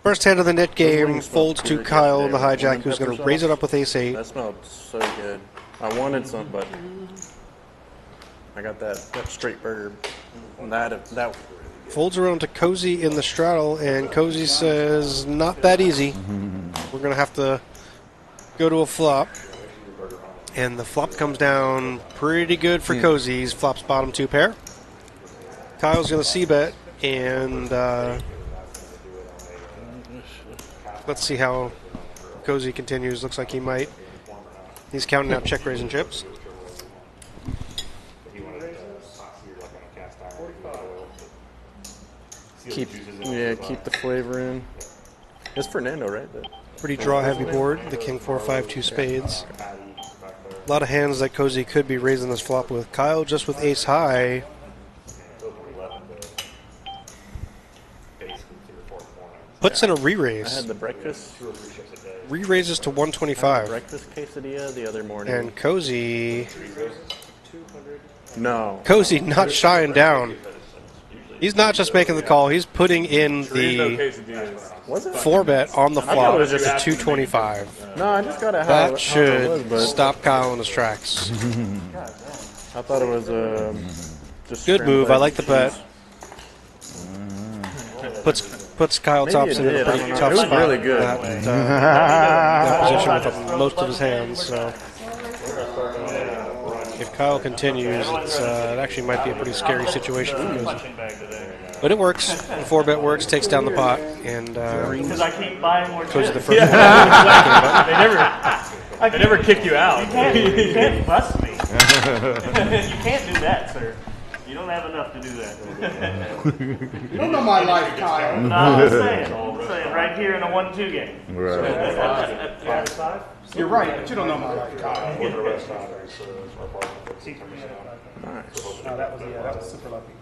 first hand of the knit game folds to Kyle in the hijack, who's going to raise it up with ace 8. That smelled so good. I wanted some, but I got that straight burger. And that Folds around to Cozy in the straddle, and Cozy says, not that easy. We're going to have to go to a flop. And the flop comes down pretty good for Cozy. He's flops bottom 2 pair. Kyle's going to c-bet, and let's see how Cozy continues. Looks like he might. He's counting out check raise and chips. keep the flavor in. It's Fernando, right? Pretty draw heavy board. The king 4-5 2 spades. A lot of hands that Cozy could be raising this flop with. Kyle just with ace high. Puts in a I had re-raise. the breakfast Re-raises to 125. breakfast quesadilla the other morning. And Cozy No. Cozy not shying down. He's not just making the call. He's putting in the Was it? 4-bet on the thought flop it was to just 225. No, I just got a That should stop Kyle in his tracks. I thought it was just Good move. I scrambled like the bet. Puts Kyle Maybe Thompson it in a did. I pretty don't know. tough It was spot. really good. That position with most of his hands. So if Kyle continues, it actually might be a pretty scary situation for Cozy. But it works. The 4-bet works. Takes down the pot, and Because I keep buying more Cozy the chips. first. They never kick you out. You can't bust me. You can't do that, sir. You don't have enough to do that. You don't know my life, Kyle. No, I'm saying right here in a 1-2 game. Right. 5-5? You're right, but you don't know my life. What the rest of it is, our partner. Nice. No, that was super lucky.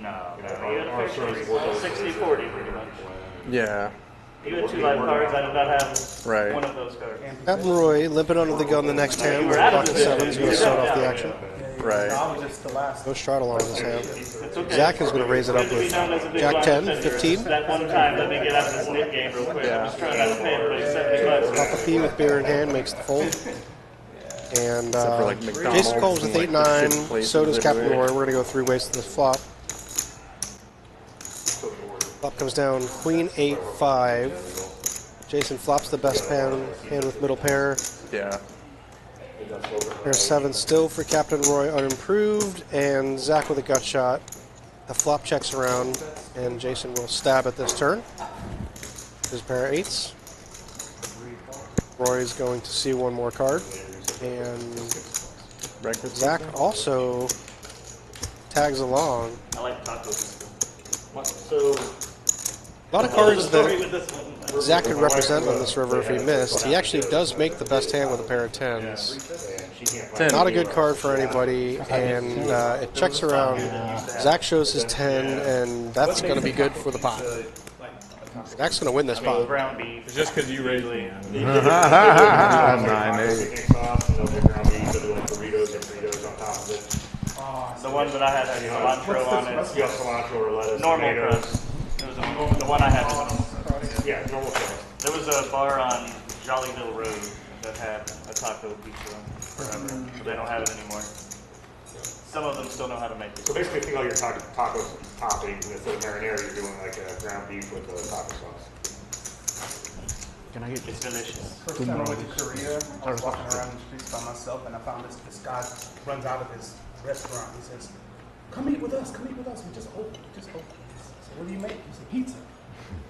No, you had a fair choice. 60-40 pretty much. Yeah. You had 2 live cards, I did not have Right. one of those cards. Captain Roy limping under the gun the next hand with block of 7's going to start off the action. Right. I was just the last. No straddle on his hand. It's okay. Zach is going to raise it up Good to be with known as a big Jack blind 10, defender. 15. That one time, let me get out of this nip game real quick. I'm just trying not to pay everybody 70 bucks. Papa P with beer in hand makes the fold. And for, like, McDonald's Jason calls with and, like, the 8-9. shit places So does Captain everywhere. Roy. We're going to go 3 ways to the flop. Flop comes down Queen 8-5. Jason flops the best hand with middle pair. Yeah. Pair 7 still for Captain Roy unimproved, and Zach with a gut shot. The flop checks around, and Jason will stab at this turn. His pair of 8s. Roy is going to see one more card, and Breakfast. Zach also tags along. I like tacos. So, A lot of what's the cards story that with this one? Zach could represent on this river if he missed. He actually does make the best hand with a pair of 10s. 10. Not a good card for anybody, and it checks around. Zach shows his 10, and that's going to be good for the pot. Zach's going to win this pot. Ground beef. It's just because you raised me. 9-8. The one that I had cilantro on it. You got cilantro or lettuce, Normal tomatoes. crust. It was the one I had was normal crust. Yeah, normal crust. There was a bar on Jollyville Road that had a taco pizza forever, but they don't have it anymore. Some of them still know how to make it. So basically, think all your taco toppings, instead of marinara, you're doing like a ground beef with a taco sauce. It's delicious. First time I went to Korea, I was walking around the streets by myself, and I found this guy runs out of his restaurant. He says, "Come eat with us. Come eat with us. We just opened. So what do you make?" He said, "Pizza."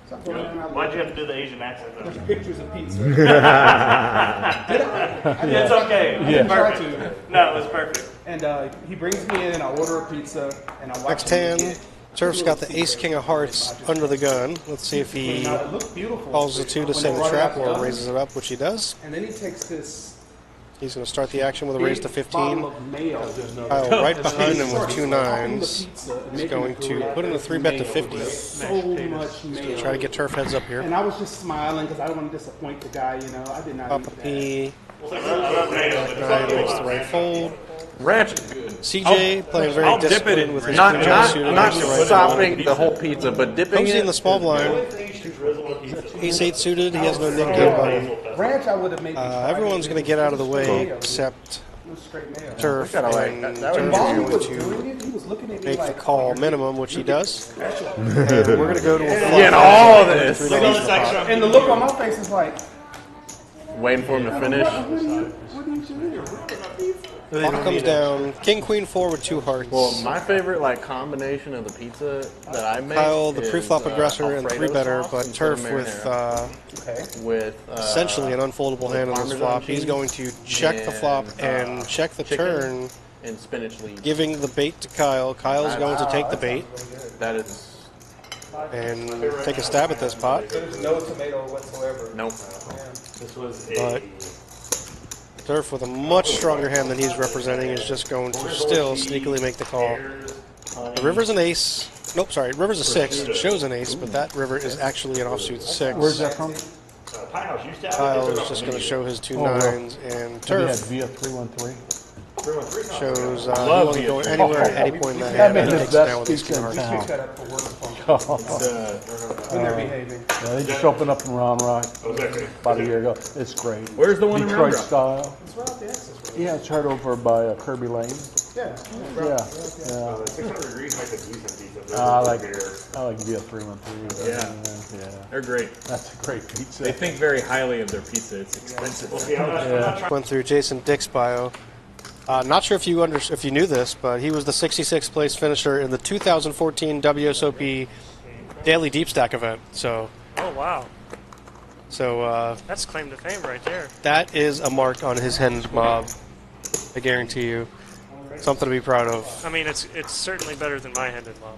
So I'm going around. Why'd you have to do the Asian accent though? There's pictures of pizza. It's okay. I didn't try Perfect. to. No, it was perfect. And he brings me in, and I order a pizza, and I watch Next him eat hand, it. Turf's got the Ace King of Hearts under the gun. Let's see if he Now, it looked beautiful. calls the 2 to when send they the brought it trap out the or oven. raises it up, which he does. And then he takes this He's going to start the action with a raise to big bottle 15. of mayo. Kyle right behind him with 2 Starts popping the 9s. pizza and He's making going it to great. put in a 3-bet to 50. So much mayo. Try to get Turf heads up here. And I was just smiling because I don't want to disappoint the guy, you know. I did not Papa eat that. P. I love tomatoes. It's all 9 makes the right fold. Ranch. CJ playing very I'll dip it disciplined in. with his Not, 2 not, suited. not makes the right stopping the whole pizza, but dipping Comes in it. the small blind. Ace 8 suited. He has no nick game button. Ranch, I would have made. Everyone's going to get out of the way except No straight mayo. Turf. Kinda like And that. That would Turf be While he is was going to doing it, he was looking at me make the like, call minimum, which he does. And we're going to go to a flop. Getting all this. $3 in the pot. and the look on my face is like, Waiting for him to finish. what are you doing? Flop comes down. King, Queen, 4 with 2 hearts. Well, my favorite like combination of the pizza that I make Kyle, the is, pre-flop aggressor and Alfredo 3-better, sauce but instead of Turf with marinara. With essentially an unfoldable hand on this Parmesan flop. He's cheese going to check the flop and check the chicken. turn, and spinach leaves. giving the bait to Kyle. Kyle's going to take the bait That is and take a stab at this pot. There's no tomato whatsoever. nope. This was But Turf with a much stronger hand than he's representing is just going to still sneakily make the call. The river's an ace. Nope, sorry. River's a 6. It shows an ace, but that river is actually an offsuit 6. Where's that from? Pie House used to have Kyle it. is just going to show his 2 Oh, really? 9s, and You had Turf via 313. shows he wasn't going anywhere at any point in that That hand, and made he the takes it down best with his pizza 2 in hearts. town. Cut up for work phone when they're behaving. Yeah, they just opened up in Round Rock about a year ago. It's great. Where's the one in Detroit Round Rock? style. It's right off the access road. Yeah, it's right over by Kirby Lane. Yeah. Yeah, 600 degrees makes a decent pizza. I like via 313. Yeah. Yeah, They're great. that's a great pizza. They think very highly of their pizza. It's expensive. Went through Jason Dick's bio. Not sure if you knew this, but he was the 66th place finisher in the 2014 WSOP Daily Deep Stack event. So Oh, wow. So That's claim to fame right there. that is a mark on his henge mob. I guarantee you. Something to be proud of. I mean, it's certainly better than my handed mob.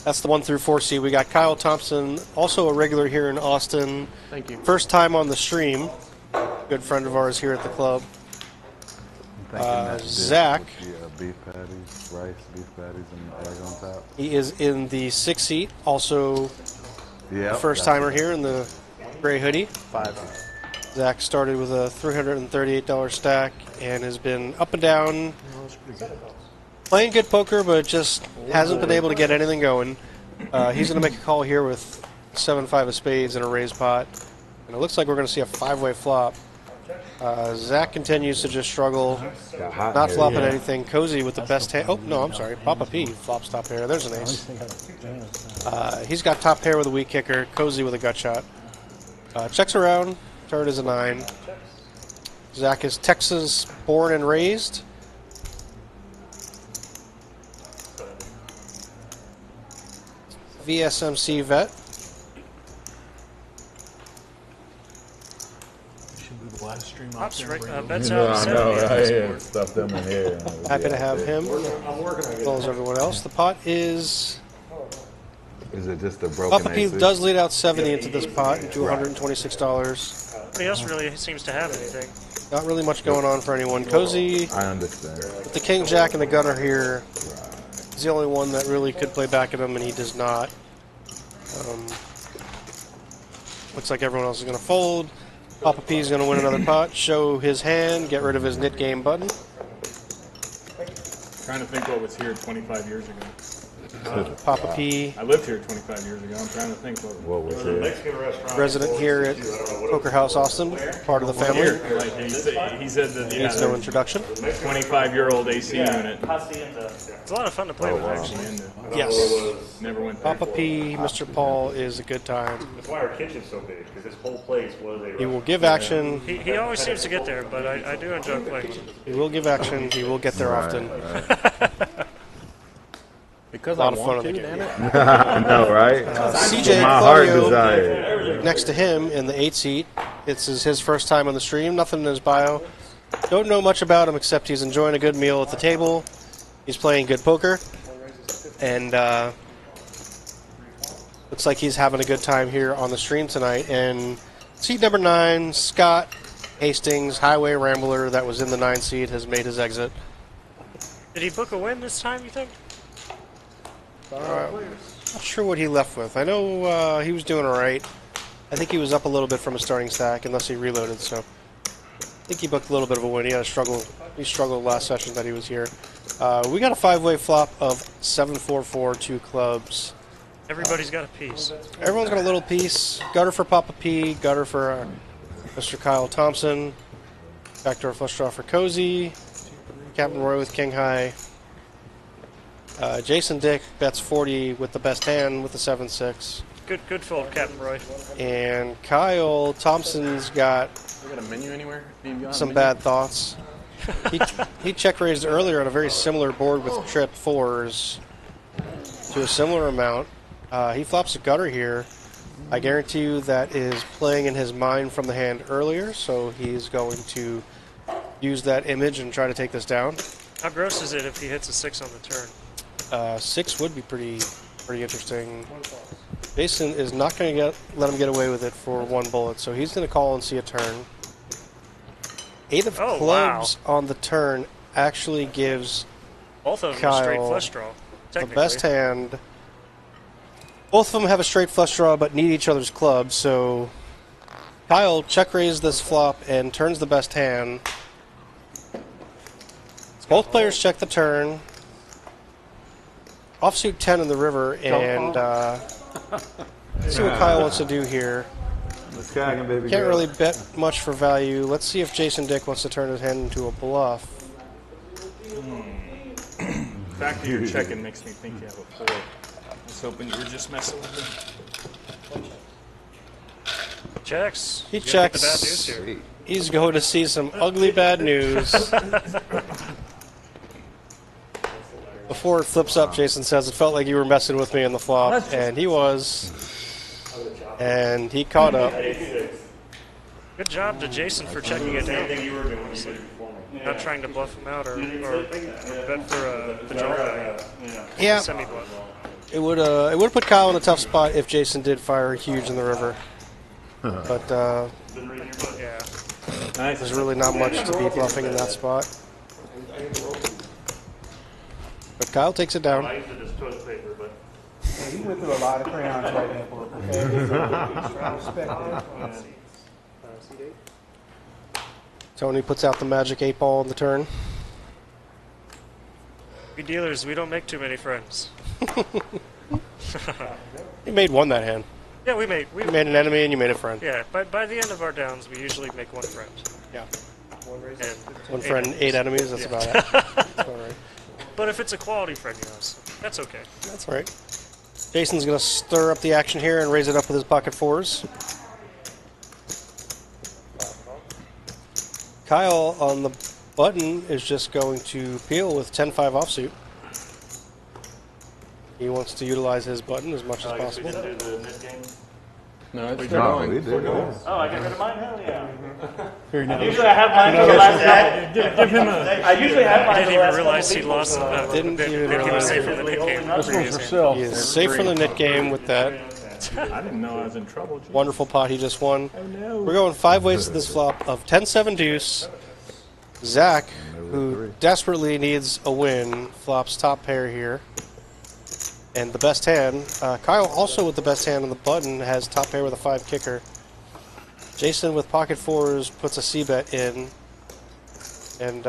That's the 1 through 4 seed. We got Kyle Thompson, also a regular here in Austin. Thank you. First time on the stream. Good friend of ours here at the club. Zach. Beef patties, rice, beef patties, and egg on top. He is in the 6th seat, also first timer here in the gray hoodie. 5. Zach started with a $338 stack and has been up and down, playing good poker, but just hasn't been able to get anything going. He's going to make a call here with 7-5 of spades and a raise pot, and it looks like we're going to see a 5-way flop. Zach continues to just struggle, not flopping anything. Cozy with the best hand. Oh, no, I'm sorry. Papa P flops top pair. There's an ace. He's got top pair with a weak kicker. Cozy with a gut shot. Checks around. Turn is a 9. Zach is Texas born and raised. VSMC vet. Live stream Pops right, bets out I know, right? Yeah, stuff them in here. Happy to have him, as well as everyone else. The pot is... Is it just a broken Papa P AC? does lead out 70 into this pot, into $126. Nobody else really seems to have anything. Not really much going on for anyone. Cozy, I understand. with the king, jack, and the gunner here, is the only one that really could play back at him, and he does not. Looks like everyone else is going to fold. Papa P is going to win another pot, show his hand, get rid of his knit game button. Trying to think what was here 25 years ago. Papa P, I lived here 25 years ago. I'm trying to think What was it? resident here at Poker House Austin, part of the family. here. Like he said that Needs no introduction. 25-year-old AC unit. It's a lot of fun to play with, actually. Yes. Never went Papa P, Mr. Paul is a good time. That's why our kitchen's so big, because this whole place was a... He will give action. He always seems to get there, but I do enjoy playing with him. He will give action. He will get there often. Because A lot I of fun want on to, the game. damn it. I know, right? CJ My heart Claudio desire. next to him in the 8th seat. It's his first time on the stream. Nothing in his bio. Don't know much about him except he's enjoying a good meal at the table. He's playing good poker. And looks like he's having a good time here on the stream tonight. And seat number 9, Scott Hastings, Highway Rambler, that was in the 9th seat, has made his exit. Did he book a win this time, you think? Not sure what he left with. I know he was doing all right. I think he was up a little bit from a starting stack, unless he reloaded. So I think he booked a little bit of a win. He had a struggle. He struggled last session that he was here. We got a 5-way flop of 7-4-4, 2 clubs. Everybody's got a piece. Everyone's got a little piece. Gutter for Papa P. Gutter for Mr. Kyle Thompson. Backdoor flush draw for Cozy. Captain Roy with King High. Jason Dick bets 40 with the best hand with the 7-6. Good fold, Captain Roy. And Kyle Thompson's got You got a menu anywhere? some bad thoughts. He check raised earlier on a very similar board with trip 4s to a similar amount. He flops a gutter here. I guarantee you that is playing in his mind from the hand earlier, so he's going to use that image and try to take this down. How gross is it if he hits a 6 on the turn? 6 would be pretty interesting. Jason is not going to let him get away with it for 1 bullet, so he's going to call and see a turn. 8 of clubs on the turn actually gives Both of them Kyle a straight flush draw. the best hand. Both of them have a straight flush draw, but need each other's clubs. So Kyle check raised this flop and turns the best hand. Both players check the turn. Offsuit 10 in the river, and let's see what Kyle wants to do here. Baby Can't really bet much for value. Let's see if Jason Dick wants to turn his hand into a bluff. The fact that you're checking makes me think you have a 4. I was hoping you were just messing with me. Checks. He You gotta get the checks. bad news here. He's going to see some ugly bad news. Before it flips up, Jason says, it felt like you were messing with me in the flop, and he was. And he caught up. Good job to Jason for checking it down. Honestly. Not trying to bluff him out or bet for the draw. Yeah. Semi-bluff. It would put Kyle in a tough spot if Jason did fire huge in the river. But Been reading your book. Yeah. Nice. there's really not much to be bluffing in that spot. But Kyle takes it down. I used it as toilet paper, but Yeah, he went through a lot of crayons right in that book. Okay, respect that. Tony puts out the magic 8 ball in the turn. We dealers, we don't make too many friends. He made one that hand. Yeah, we You made an enemy and you made a friend. yeah, but by the end of our downs, we usually make one friend. Yeah. And One friend, 8 enemies. That's about it. That's all right. But if it's a quality friend, you know, so that's okay. That's all right. Jason's going to stir up the action here and raise it up with his pocket 4s. Kyle on the button is just going to peel with 10-5 offsuit. He wants to utilize his button as much as I guess we possible. didn't do the mid game. No, it's still No, going. we did. Oh, I got rid of mine? Hell yeah. Here, now. Usually I have mine for the last couple. Give him a. I usually have I mine didn't for the last even realize he couple lost. people, Didn't that even he was realize safe it. from the mid game. This one's for sale. He is safe from the knit game with that I didn't know I was in trouble. Geez. wonderful pot he just won. Oh no. We're going 5 ways to this flop of 10-7 deuce. Zach, who desperately needs a win, flops top pair here. And the best hand, Kyle also with the best hand on the button has top pair with a 5 kicker. Jason with pocket 4s puts a c-bet in. And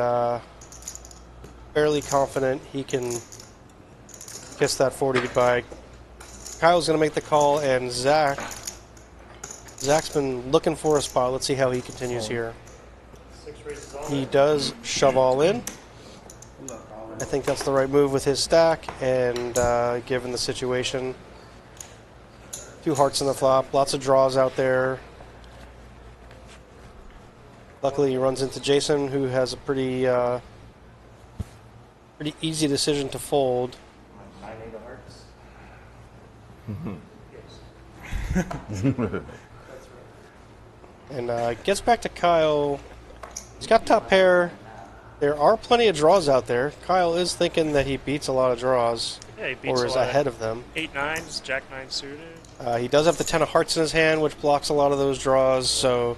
fairly confident he can kiss that 40 goodbye. Kyle's going to make the call, and Zach's been looking for a spot. Let's see how he continues here. He does shove all in. I think that's the right move with his stack, and given the situation, 2 hearts in the flop, lots of draws out there. Luckily, he runs into Jason, who has a pretty easy decision to fold. 9 8 of hearts. And gets back to Kyle. He's got top pair. There are plenty of draws out there. Kyle is thinking that he beats a lot of draws, Yeah, he beats or a is lot ahead of them. 8-9s, Jack 9 suited. He does have the 10 of hearts in his hand, which blocks a lot of those draws. So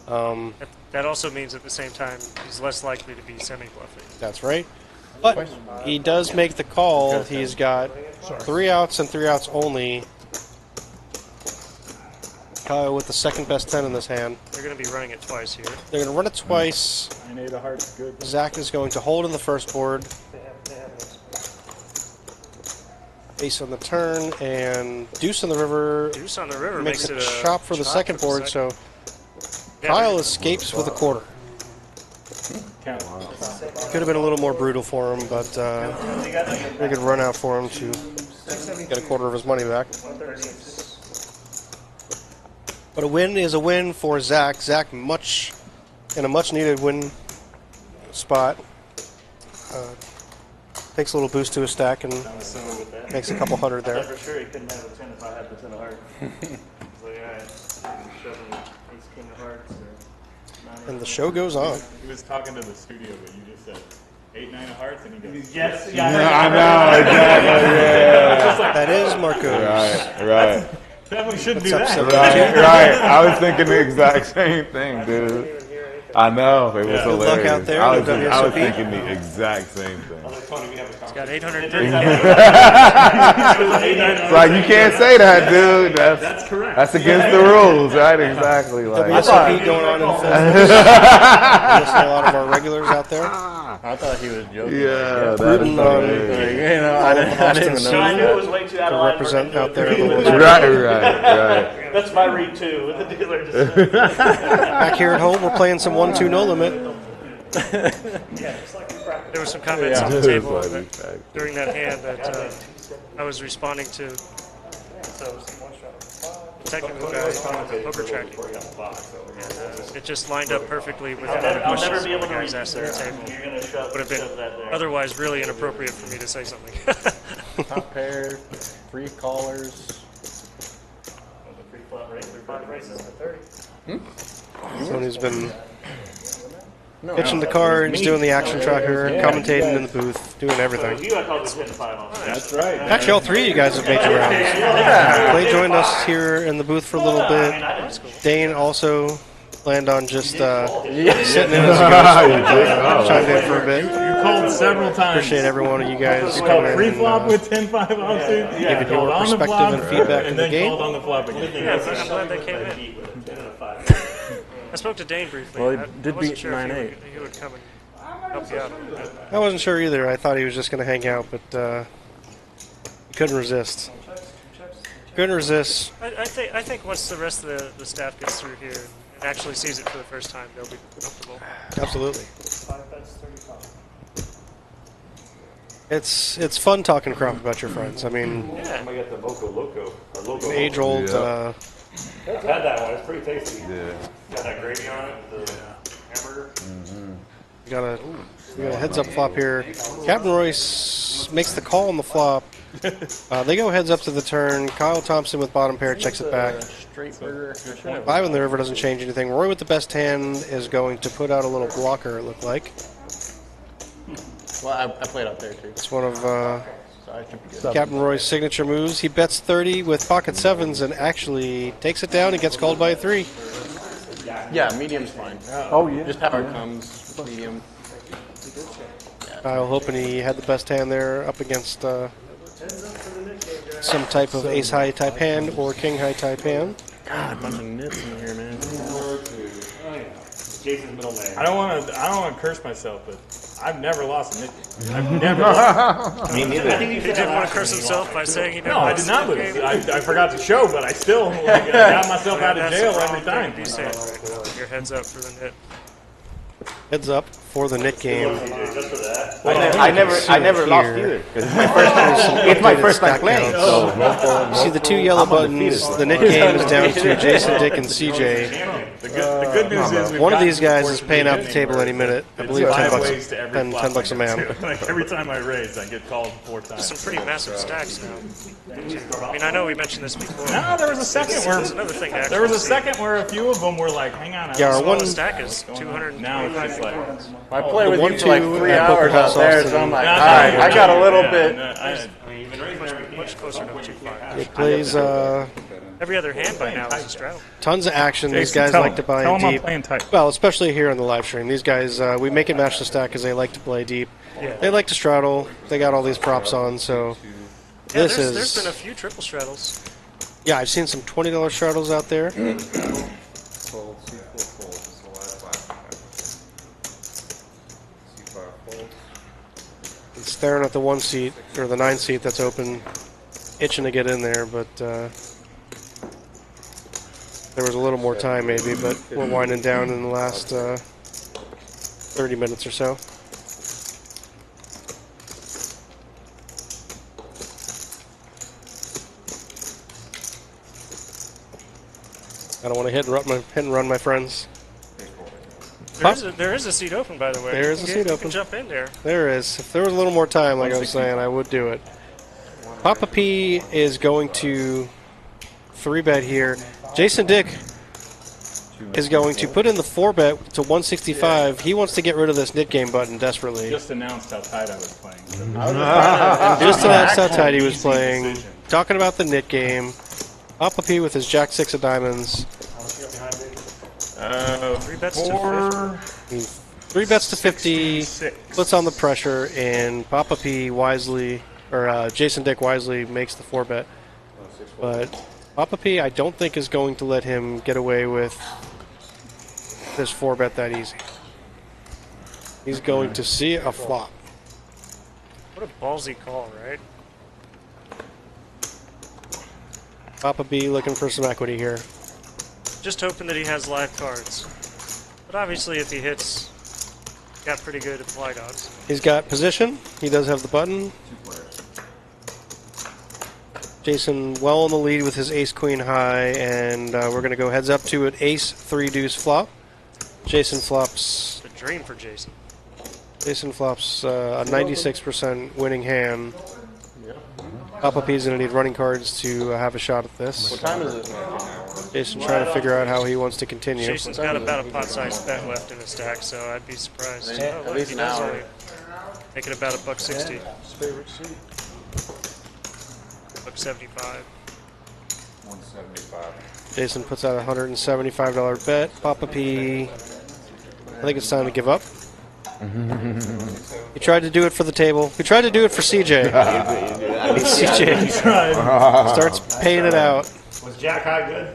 That also means at the same time he's less likely to be semi-bluffing. that's right. But he does make the call. He's got 3 outs and 3 outs only. Kyle with the second best 10 in this hand. They're going to be running it twice here. They're going to run it twice. 9 8 of hearts, good. Zach is going to hold in the first board. Ace on the turn, and deuce on the river. Deuce on the river Makes makes a it a chop for the second board, so Yeah, Kyle they're- escapes with a quarter. Count. Could have been a little more brutal for him, but a good run out for him to get a quarter of his money back. But a win is a win for Zach. Zach in a much needed win spot. Takes a little boost to his stack and makes a couple hundred I there. thought for sure he couldn't have a 10 if I had the 10 of hearts. So yeah, shoving ace king of hearts or 9 And the show goes on. He was talking to the studio, but you just said 8 9 of hearts, and he goes, Yes, Yeah, I know, exactly. Yeah. That is Marco. Right. definitely shouldn't do That's that. episode Right. I was thinking the exact same thing, dude. I know. It was Yeah. Good luck hilarious. out there, I was, no I was WSOP. thinking the exact same thing. He's got 830. It's like, you can't say that, dude. That's correct. That's against the rules, right? Exactly. Like, WSOP going on in full. There's a lot of our regulars out there. I thought he was joking. yeah, that is Rooting on hilarious. You know, I didn't even No, I know. knew it was way too out To of line. represent for him out there. Right. That's my read too with the dealer. Just, Back here at home, we're playing some 1-2 no limit. There were some comments on the Yeah. table Funny. during that hand that I was responding to. Technical guy on the poker tracking. And, it just lined up perfectly with the other I'll never questions be the able to guys read asked at the this. table. You're gonna shove Would have been that there. otherwise really inappropriate for me to say something. Top pair, 3 callers. Free flat rate, 35 races to 30. Tony's been No, pitching the cards, doing the action tracker, commentating in the booth, doing everything. You got called the 10-5 on that. That's right. Actually, all three of you guys have made your rounds. Clay joined us here in the booth for a little bit. Dane also planned on just sitting in as a ghost, chimed in for a bit. You called several times. Appreciate every one of you guys You called coming in pre-flop and, with 10-5 offsuit. giving Called your on the perspective flop, and feedback and in the then game. called on the flop again. Yeah, I'm glad they came in. I spoke to Dane briefly. Well, he I did wasn't beat sure if 9-8. he would come and help you out. I wasn't sure either. I thought he was just going to hang out, but couldn't resist. Couldn't resist. I think once the rest of the staff gets through here and actually sees it for the first time, they'll be comfortable. Absolutely. It's fun talking crap about your friends. I mean, Yeah. I got the Moco Loco. Or Loco age old. Yeah. I've had that one. It's pretty tasty. Yeah. Got that gravy on it, the hamburger. We got a heads up flop here. Captain Royce makes the call on the flop. They go heads up to the turn. Kyle Thompson with bottom pair checks it back. Straight burger. 5 in the river doesn't change anything. Roy with the best hand is going to put out a little blocker, it looked like. Well, I played out there too. It's one of So I should be good. Captain Roy's signature moves. He bets 30 with pocket 7s and actually takes it down and gets called by a 3. Yeah, medium's fine. Oh, yeah. Just power comes, medium. Kyle hoping he had the best hand there up against some type of ace-high type hand or king-high type hand. God, a bunch of nits in here, man. Jason's middle name. I don't want to curse myself, but I've never lost a Nick game. I've never lost. Me neither. He didn't want to curse himself by saying he never No, I lost did not the lose. game. I forgot to show, but I still got myself out of That's jail the every wrong time. thing to be saying right now. Your heads up for the nit. Heads up for the nit game. I never lost either. 'Cause it's my first time playing. So You see the 2 yellow buttons. The nit game is down to Jason, Dick, and CJ. The good news is we've One of gotten these guys to is paying out the 14 table where any minute. I it's believe 10 5 bucks, ways to every 10 flop bucks a I man. get to. Like every time I raise, I get called 4 times. Some pretty massive stacks now. I mean, I know we mentioned this before. No, there was a second where There's another thing to there was a actually see. second where a few of them were like, "Hang on, Yeah, our Well, one the stack is 200. now it's just like." I played with the you for like 1-2 3 at Poker hours House out there, Austin. so I'm like, No, all right, I got a little yeah, bit. no, Much closer to 2.5. It plays Every other hand by now is a straddle. tons of action. These Jason, guys tell like to him. buy Tell him I'm deep. playing tight. Well, especially here on the live stream. These guys, we make it match the stack because they like to play deep. Yeah. They like to straddle. They got all these props on, so Yeah, this there's is... been a few triple straddles. Yeah, I've seen some $20 straddles out there. Staring at the 1 seat, or the 9 seat that's open, itching to get in there, but there was a little more time maybe, but we're winding down in the last 30 minutes or so. I don't want to hit and run my friends. There is a seat open, by the way. There is a You seat can open. Jump in there. There is. If there was a little more time, like I was saying, I would do it. Papa P is going to 3-bet here. Jason Dick is going to put in the 4-bet to 165. He wants to get rid of this nit game button desperately. Just announced how tight I was playing. Just announced how tight he was playing. Talking about the nit game. Papa P with his Jack 6 of diamonds. 3 bets to 50. 3 bets to 50. 66. Puts on the pressure, and Papa P wisely, or Jason Dick wisely makes the 4-bet. But Papa P, I don't think is going to let him get away with this 4-bet that easy. He's going to see a flop. What a ballsy call, right? Papa B looking for some equity here. Just hoping that he has live cards. But obviously, if he hits, got pretty good implied odds. He's got position. He does have the button. Jason well in the lead with his ace-queen high, and we're going to go heads up to an ace-3-deuce flop. Jason flops. It's a dream for Jason. Jason flops a 96% winning hand. Papa P's going to need running cards to have a shot at this. What time is it? Jason trying to figure out how he wants to continue. Jason's got about a pot-sized bet left in his stack, so I'd be surprised. Yeah, Oh, at look, least he an does hour. only make it about $1.60. Favorite seat. $1.75. 175. Jason puts out a $175 bet. Papa P, I think it's time to give up. He tried to do it for the table. He tried to do it for CJ. CJ starts paying it out. Was Jack High good?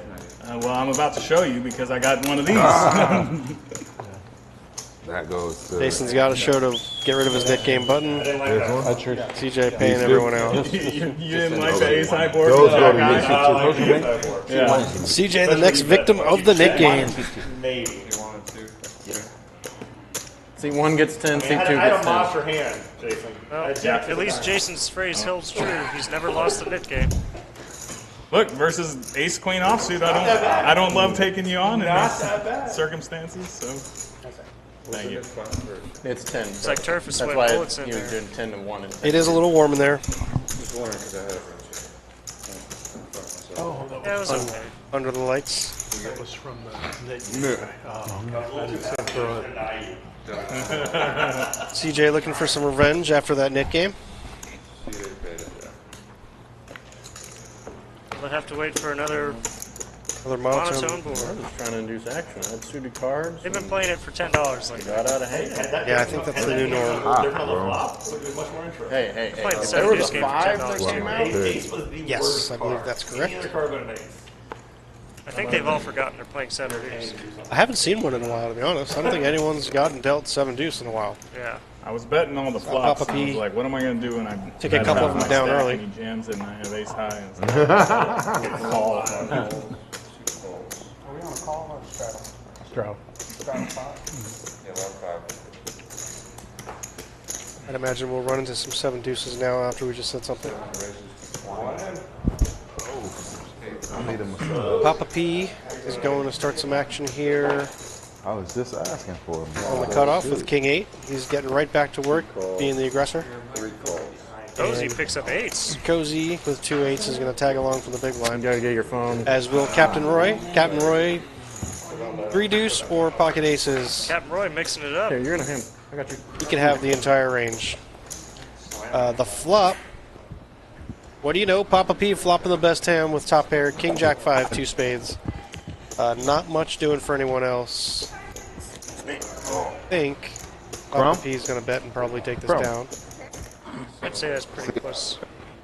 Well, I'm about to show you because I got one of these. That goes to Jason's got a show to get rid of his net game button. this one. CJ paying everyone out. You didn't like the ace high board? Those for go to Jack you. high? Yeah. CJ, the next victim of the net game. Maybe. C1 gets 10, C2 I had a gets 10. monster hand, Jason. Well, I had Jack at least Jason's phrase holds true. He's never lost a net game. Look, versus ace queen offsuit, I don't love taking you on in Not these that bad. circumstances. So thank you. It's 10. It's like turf is That's sweating why bullets in he was there. doing 10 to 1 and 10. It is a little warm in there. Yeah, it was okay. Under the lights. That was from the net. I didn't say throw it. CJ looking for some revenge after that net game. We'll have to wait for another Monotone. monotone board. I was trying to induce action. I had suited cards. They've been playing it for $10 lately. Got out of hand. Yeah, I think that's the new norm. Hey, hey, hey. Playing If seven there was deuce a game for 5 $10 that came out, Yes, I believe that's correct. I think they've all forgotten they're playing 7 deuce. I haven't seen one in a while, to be honest. I don't think anyone's gotten dealt 7 deuce in a while. Yeah. I was betting all the flops. Papa And I was P. like, what am I going to do when I Take a couple of them down early. And he jams it and I have ace high. And stuff. Call. Are we on a call or a straddle? Straddle. Straddle 5? I'd imagine we'll run into some 7 deuces now after we just said something. Papa P is going to start some action here I was just asking for him. on the cutoff with King 8. He's getting right back to work, being the aggressor. Cozy picks up 8s. Cozy with 2 8s is going to tag along for the big you blind. gotta get your phone. As will Captain Roy. Captain Roy, 3 deuce or pocket aces. Captain Roy mixing it up. Here, you're gonna hand. I got you. He can have the entire range. The flop. What do you know? Papa P flopping the best hand with top pair. King Jack 5, 2 spades. Not much doing for anyone else. I think Papa P is going to bet and probably take this down. I'd say that's pretty close.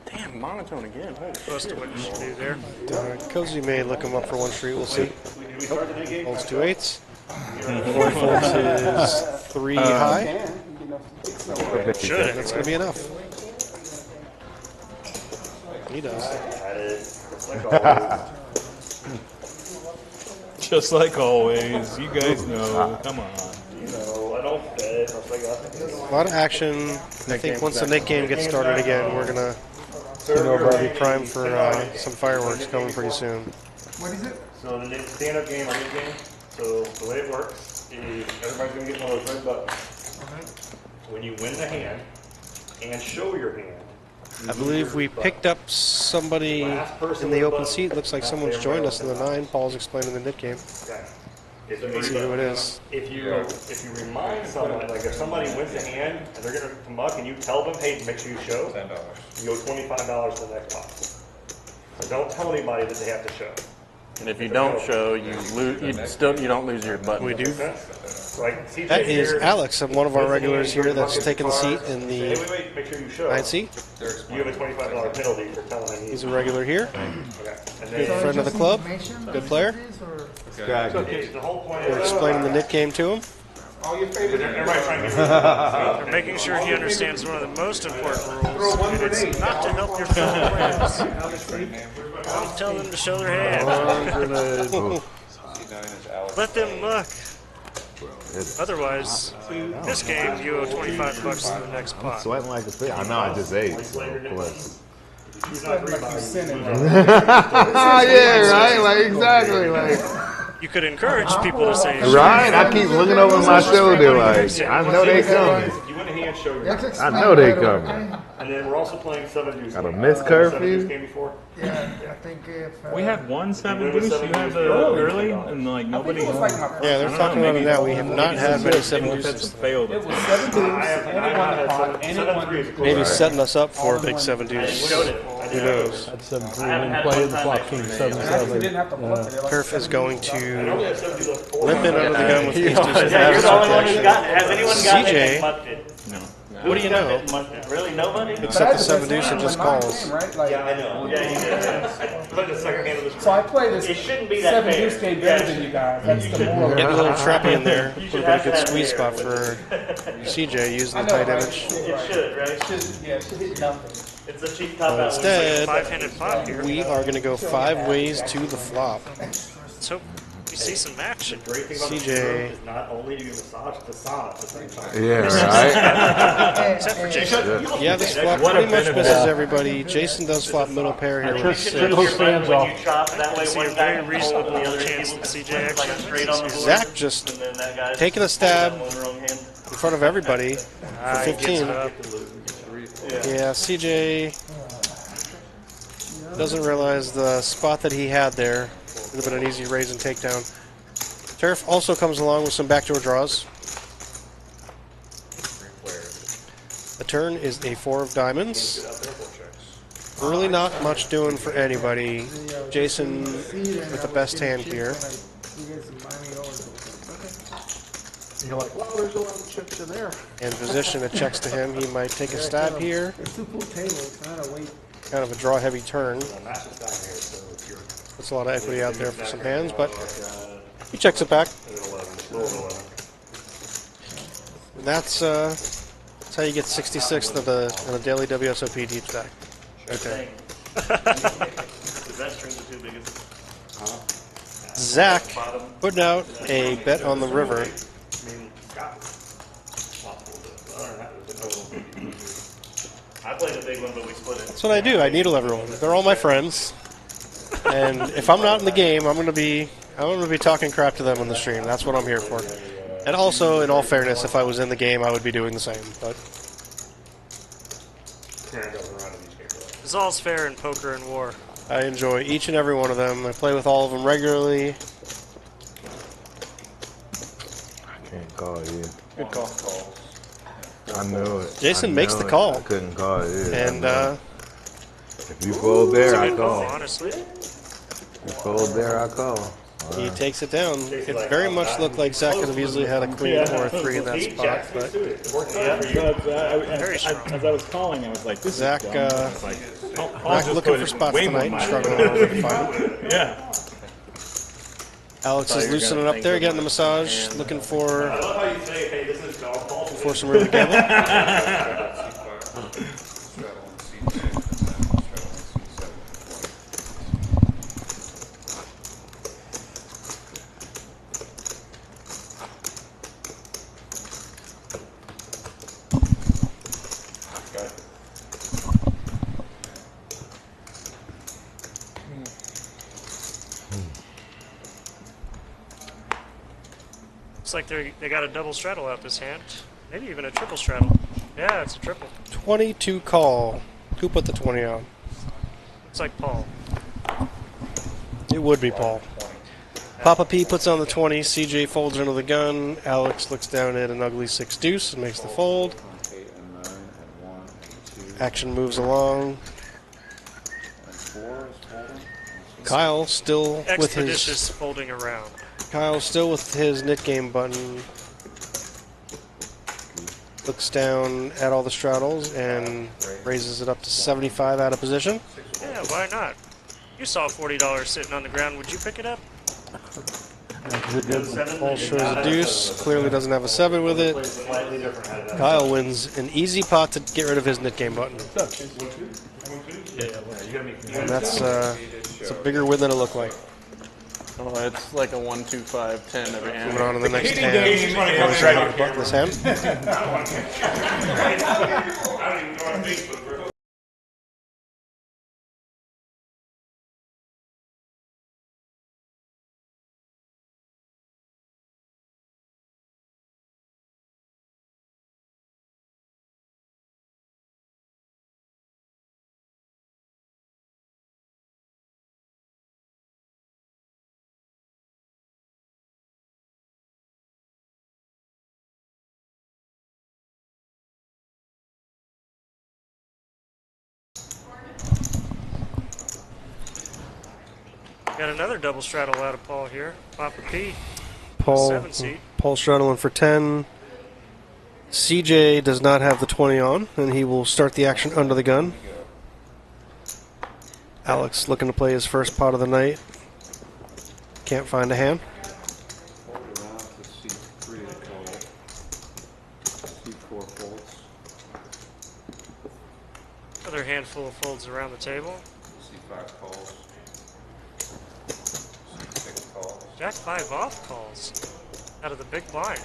Damn, monotone again. Holy Close to what you should do there. Cozy may look him up for 1 street. We'll see. Nope. Holds 2 8s. Folds his 3 high. Should. That's going to be enough. He does. Just like always. You guys know. Come on. I don't bet. A lot of action. I think once the net game gets started again, we're going to be primed for some fireworks coming pretty soon. What is it? So the stand-up game or mid game. So the way it works is everybody's gonna get one of those red buttons. When you win the hand and show your hand. I believe we picked up somebody in the open seat. Looks like someone's joined us in the 9. Paul's explaining the net game. Okay. Let's see who it is. If you remind someone, like if somebody wins a hand and they're gonna come up and you tell them, hey, make sure you show, you go $25 to the next box. So don't tell anybody that they have to show. And if you don't show, you lose. You don't lose your button. We do. So like CJ That is here, Alex, one of our regulars here that's taken the seat in Hey, the wait, make sure you show. 9 seat. You have a $25 penalty for telling them. He's a regular here. Okay. And Good then friend of the club. Good player. the whole point We're is explaining the net game to him. everybody trying to get They're making sure he understands one of the most important rules, and it's not to help your fellow players. Don't tell them to show their hand. Let them look. Otherwise, this game you owe $25 to the next pot. Sweating like a pig. I know I just ate. So plus. Yeah, right. Like exactly. Like You could encourage people to say, right. I keep looking over my shoulder. Like I know they coming. You win a hand can't show your I cards. know they coming. And then we're also playing 7 deuce. Got a game. miss Seven curfew? deuce game before. Yeah, I think if We had one 7 win with deuce. You 7 had deuce, the you're early, $10. and like I think nobody. it was like my first. Yeah, they're I don't talking know, about it maybe- now. We have not had many 7 We've had deuces. some failed. It was 7 deuce, I have and it won not the had pot, 7 and it 7 won 3 is the close. Maybe Right. setting us up for a All in big one. 7 I deuce. showed it. Who knows? That's 7-3. I haven't Didn't had play one it. The time flop actually. king And I actually 7-7. didn't have to bluff it. It like Turf is 7 going deuce. I to normally have 7 deuce like 4. limp in under the gun with ace deuce. Yeah, you're the only one who's got it. Has anyone gotten CJ. it and mucked it? No. What do you know? It and mucked it. Really? Nobody? Except the 7 deuce and just calls. Right? Like, Yeah, I know. Yeah, you did. I played the second hand of this. so I play this It shouldn't be that 7 fair. deuce game better than you guys. That's the moral. Getting a little trappy in there. You Would should have been a have good that squeeze there. spot for CJ using I the know, tight right? image. It should, right? It should, yeah, it should hit nothing. It's a cheap cop out. Instead, Five-handed flop here. we are going to go 5 ways to the flop. Let's hope we see some action. Great thing about CJ. the room is not only do you massage the saw at the same time. Yeah, right. Except for Jason. Yeah, this flop What a pretty much benefit. misses everybody. Jason does flop middle pair here with Trick 6. those fans When off. you chop, that way See one a guy very can reasonable hold and the other chance people that can CJ flip like actually straight on the board. Zach just And then that guy's taking a stab holding that one wrong hand. in front of everybody for 15. Yeah, CJ doesn't realize the spot that he had there would have been an easy raise and takedown. Turf also comes along with some backdoor draws. The turn is a 4 of diamonds. Really not much doing for anybody. Jason with the best hand here. You're like, well, there's a lot of chips in there. In position, it checks to him. He might take a stab here. It's 2 pool tables, not a weight. Kind of a draw heavy turn. Puts a lot of equity out there for some hands, but he checks it back. That's how you get 66th of the daily WSOP deep stack. Okay. The best strings are too big. Zach putting out a bet on the river. I played a big one, but we split it. That's what I do. I needle everyone. They're all my friends. And if I'm not in the game, I'm gonna be talking crap to them on the stream. That's what I'm here for. And also, in all fairness, if I was in the game, I would be doing the same. But It's all's fair in poker and war. I enjoy each and every one of them. I play with all of them regularly. I can't call you. Good call. I knew it. Jason I makes knew the it. call. I couldn't call it. And If you fold there, I Good call. call, honestly. If you fold there, I call. he takes it down. It very much looked like Zach could have easily had a queen or a 3 in that spot. But Very strong. As I was calling, I was like, this Zach, is dumb. I was like, I'll Zach just looking put for spots way more tonight, money. struggling a little bit to find them. Yeah. Alex is you're loosening gonna up think there, of getting a my massage, hand. looking for I love how you say, hey, this is golf ball. some room to gamble. Looks like they got a double straddle out this hand. Maybe even a triple straddle. Yeah, it's a triple. 22 call. Who put the 20 on? It's like Paul. It would be Paul. Papa P puts on the 20. CJ folds under the gun. Alex looks down at an ugly 6 deuce and makes the fold. Action moves along. Kyle still with Expeditious his folding around. knit game button. Looks down at all the straddles and raises it up to 75 out of position. Yeah, why not? You saw $40 sitting on the ground. Would you pick it up? Paul shows a deuce. Clearly doesn't have a 7 with it. Kyle wins an easy pot to get rid of his knit game button. And that's it's a bigger win than it looked like. Oh, it's like a 1, 2, 5, 10 every hand. Moving on to the next Cheating game. hand. This hand. I don't even know how to Facebook. Got another double straddle out of Paul here. Papa P. Paul, 7 seat. Paul straddling for 10. CJ does not have the 20 on, and he will start the action under the gun. Alex looking to play his first pot of the night. Can't find a hand. Another handful of folds around the table. Jack 5 off calls out of the big blind.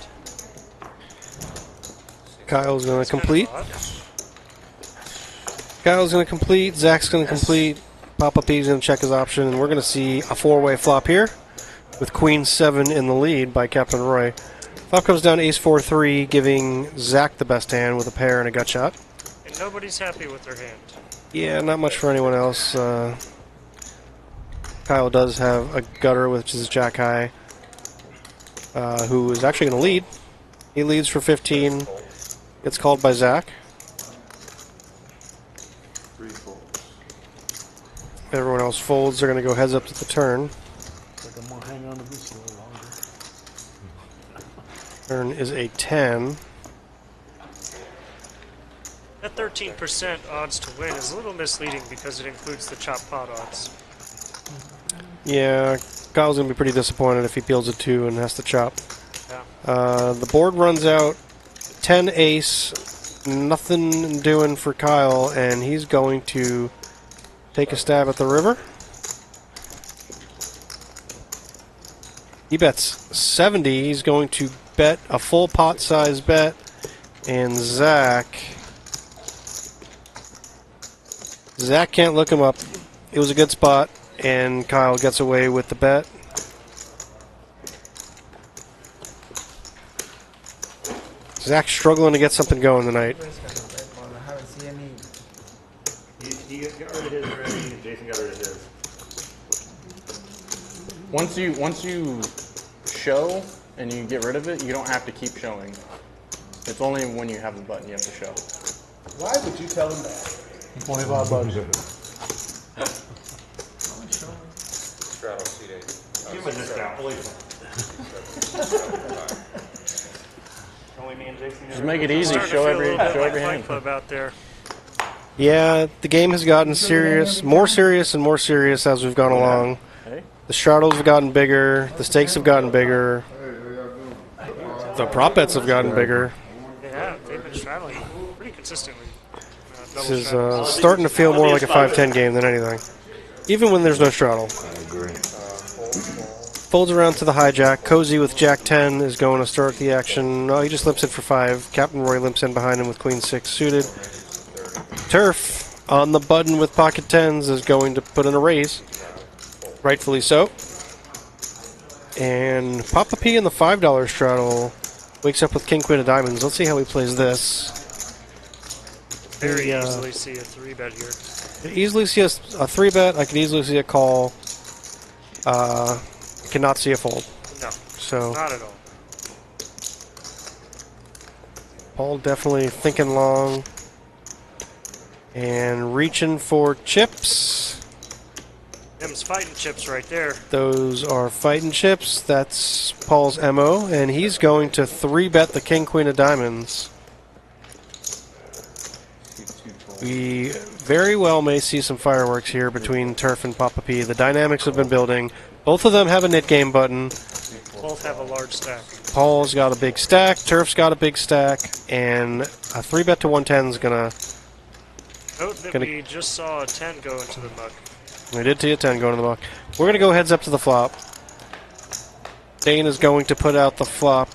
Kyle's going to complete. Kyle's going to complete. Zach's going to complete. Papa P's going to check his option, and we're going to see a four-way flop here with Queen 7 in the lead by Captain Roy. Flop comes down Ace 4-3, giving Zach the best hand with a pair and a gut shot. And nobody's happy with their hand. Yeah, not much for anyone else. Kyle does have a gutter, which is Jack High, who is actually going to lead. He leads for 15. Gets called by Zach. Everyone else folds. They're going to go heads up to the turn. Like I'm gonna hang on to this a little longer. Turn is a 10. That 13% odds to win is a little misleading because it includes the chop pot odds. Yeah, Kyle's going to be pretty disappointed if he peels a 2 and has to chop. Yeah. The board runs out 10 ace, nothing doing for Kyle, and he's going to take a stab at the river. He bets 70. He's going to bet a full pot size bet, and Zach can't look him up. It was a good spot, and Kyle gets away with the bet. Zach's struggling to get something going tonight. I haven't seen any. He got rid of his already, and Jason got rid of his. Once you show and you get rid of it, you don't have to keep showing. It's only when you have the button you have to show. Why would you tell him that? 25 bucks. Give me a discount, please. Only me and Jason. Just make it easy. Starting to Show feel a every little bit like hand. Fight Club out there. Yeah, the game has gotten serious, more serious and more serious as we've gone along. Hey. The straddles have gotten bigger, the stakes have gotten bigger, the prop bets have gotten bigger. Yeah, they've been straddling pretty consistently. This is starting to feel more like a 5-10 game than anything, even when there's no straddle. Folds around to the hijack. Cozy with Jack 10 is going to start the action. No, he just limps it for 5. Captain Roy limps in behind him with Queen 6 suited. Turf on the button with pocket 10s is going to put in a raise. Rightfully so. And Papa P in the $5 straddle wakes up with King Queen of Diamonds. Let's see how he plays this. Very easily see a 3-bet here. I could easily see a 3-bet. I could easily see a call. Cannot see a fold. No, So not at all. Paul definitely thinking long and reaching for chips. Them's fighting chips right there. Those are fighting chips. That's Paul's MO, and he's going to 3-bet the King Queen of Diamonds. We very well may see some fireworks here between Turf and Papa P. The dynamics have been building. Both of them have a knit game button. Both have a large stack. Paul's got a big stack, Turf's got a big stack, and a 3-bet to 110 is going to... Note that we just saw a 10 go into the muck. We did see a 10 going in the muck. We're going to go heads up to the flop. Dane is going to put out the flop,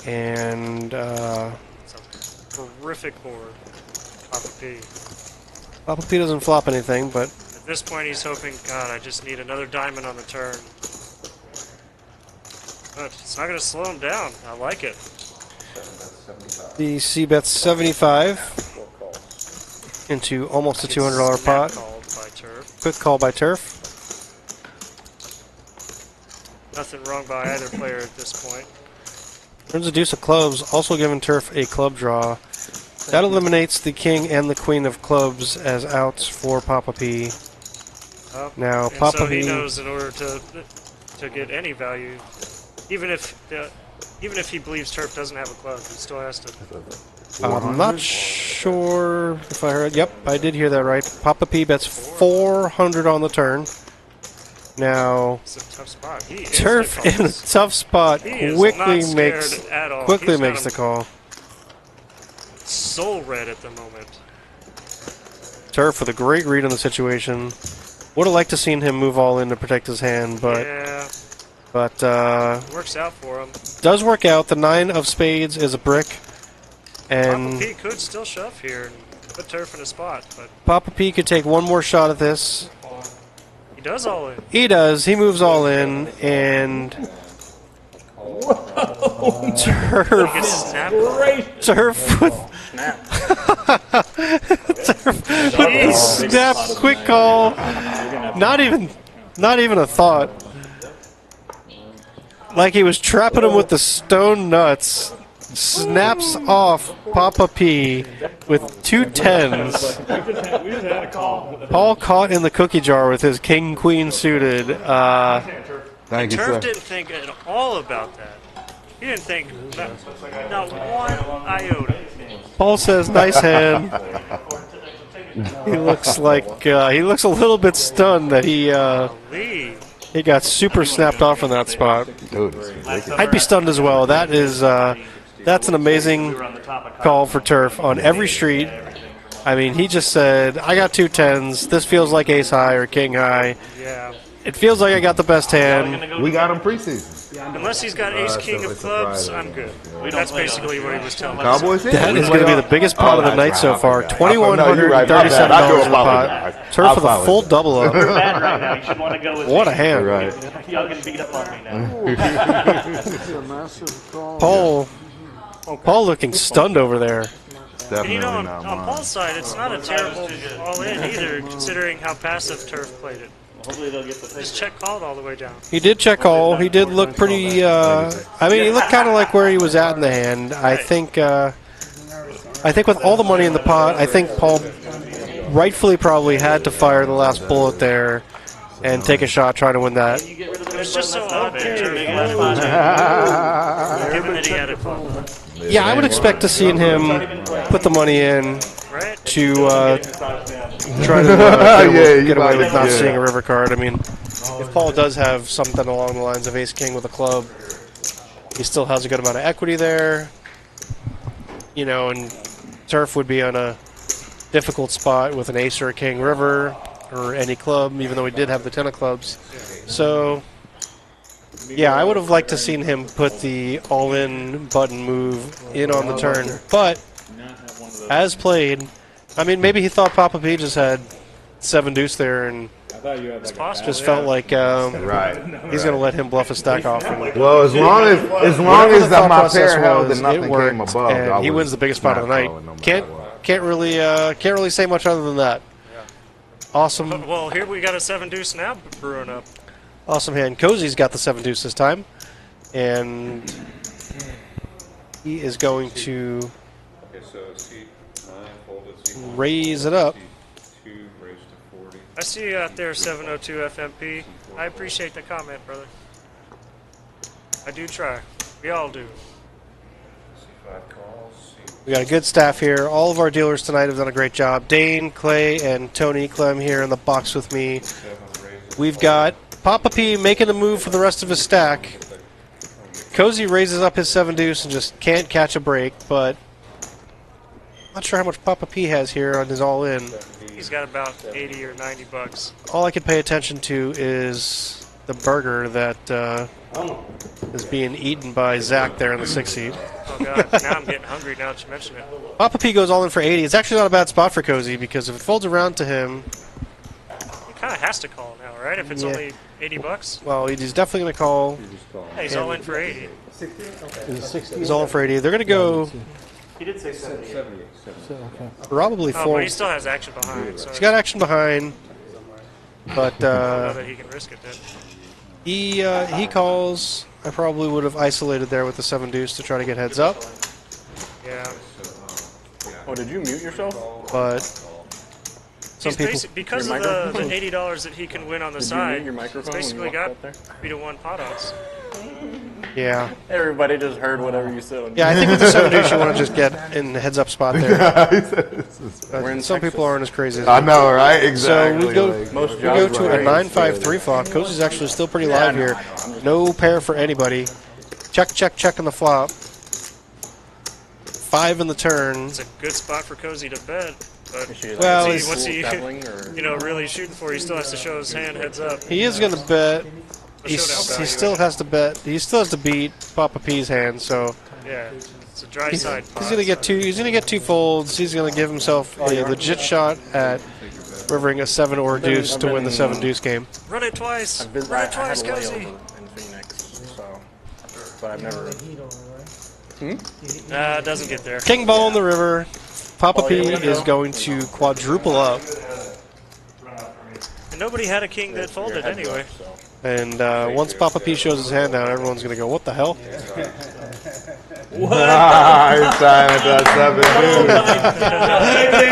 and... It's a horrific board. Papa P. Papa P doesn't flop anything, but... At this point, he's hoping, God, I just need another diamond on the turn. But it's not going to slow him down. I like it. The C bets 75 into almost a $200 pot. Called by Turf. Quick call by Turf. Nothing wrong by either player at this point. Turns a deuce of clubs, also giving Turf a club draw. That eliminates the king and the queen of clubs as outs for Papa P. Now, And Papa so he P. knows in order to get any value, even if he believes Turf doesn't have a club, he still has to. I'm not sure if I heard. Yep, I did hear that right. Papa P bets 400 on the turn. Now, It's a tough spot. He Turf in a tough spot He is quickly not scared makes at all. quickly He's got makes the him call. soul red at the moment. Turf with a great read on the situation. Would have liked to seen him move all in to protect his hand, but Yeah, works out for him. does work out. The 9 of spades is a brick, Papa and P could still shove here and put Turf in a spot, but Papa P could take one more shot at this. he does all in. He does. He moves all in, and Turf He can snap it. Turf with Turf snap quick call. Not even a thought. Like he was trapping him with the stone nuts. Snaps off Papa P with 2 10s. We just had a call. Paul caught in the cookie jar with his king queen suited. Thank you, Turf sir. didn't think at all about that. He didn't think not one iota. Paul says, "Nice hand." He looks like he looks a little bit stunned that Lee. he got super snapped off in that spot. Dude, it's ridiculous. I'd be stunned as well. That is that's an amazing call for Turf on every street. I mean, he just said, "I got 2 10s. This feels like ace high or king high. Yeah. It feels like I got the best hand." We got him preseason. Unless he's got ace king of clubs, I'm good. That's basically what he was telling me. Cowboys in? That is going to be the biggest pot of the night so far. $2,137 in the pot. Turf with a full double up. You're bad right now. You should want to go with What me. a hand. Right. Y'all can beat up on me now. Paul looking stunned over there. Definitely And on not mine. Paul's side, it's not a terrible all-in either, considering how passive Turf played it. Hopefully they'll get the Just check called all the way down. He did check call. He did look pretty. I mean, he looked kind of like where he was at in the hand. I think with all the money in the pot, I think Paul rightfully probably had to fire the last bullet there and take a shot trying to win that. It's just so odd that Turf given that he had a club. Yeah, I would expect to see him put the money in Right? to try to get away with not seeing a river card. I mean, if Paul does have something along the lines of ace king with a club, he still has a good amount of equity there. You know, and Turf would be on a difficult spot with an ace or a king river or any club, even though he did have the 10 of clubs. So, yeah, I would have liked to seen him put the all-in button move in on the turn. But, as played, I mean, maybe he thought Papa P just had 7 deuce there and It's possible. just felt like Right. he's going to let him bluff a stack off. And Well, as long as whatever the thought my process pair held was, and nothing it worked, came above, and I he was wins the biggest spot of the night. not calling no matter what. Can't really say much other than that. Awesome. Well, here we got a 7 deuce now brewing up. Awesome hand. Cozy's got the 7 deuce this time. And he is going to raise it up. I see you out there, 702 FMP. I appreciate the comment, brother. I do try. We all do. We got a good staff here. All of our dealers tonight have done a great job. Dane, Clay, and Tony Clem here in the box with me. We've got Papa P making a move for the rest of his stack. Cozy raises up his 7 deuce and just can't catch a break, but not sure how much Papa P has here on his all-in. He's got about 80 or 90 bucks. All I can pay attention to is the burger that is being eaten by Zach there in the 6th seat. Oh, God. Now I'm getting hungry now that you mention it. Papa P goes all in for 80. It's actually not a bad spot for Cozy because if it folds around to him, He kind of has to call now, right? If it's Yeah. only 80 bucks. well, he's definitely going to call. Hey, he's all in for 80. He's all in for 80. They're going to go He did say 78. probably Oh, four. but he still has action behind. So He's got action behind, but I don't know that he can risk it then. he calls. I probably would have isolated there with the 7 deuce to try to get heads up, Yeah. Oh, did you mute yourself? but Some people. Because Your of the microphone? $80 that he can win on the Did you side, mute your it's microphone when basically you got walked out 3-to-1 pot odds. Yeah. Everybody just heard whatever you said. Yeah, I think with the 7 deuce, you want to just get in the heads-up spot there. We're in Some people Texas. aren't as crazy as I me. know, right? So Exactly. we go, like, Most we go jobs to are a right. 9-5-3 flop. Cozy's actually still pretty live here. No pair for anybody. Check, check, check on the flop. 5 in the turn. It's a good spot for Cozy to bet. But Well, what's he traveling or really shooting for? He still has to show his hand heads up. He is going to bet. The He showdown value. still has to bet. He still has to beat Papa P's hand. So Yeah, it's a dry he's side pot. going to get two. He's going to get 2 folds. He's going to give himself a legit shot at rivering a 7 or a deuce to win the 7 deuce game. Run it twice. I've been, Run I it twice, had a Cozy. layover in Phoenix, so but I've never. It doesn't get there. King ball in the river. Papa P is going to quadruple up. And nobody had a king that folded anyway. And once Papa P shows his hand down, everyone's going to go, what the hell? He's trying to do 7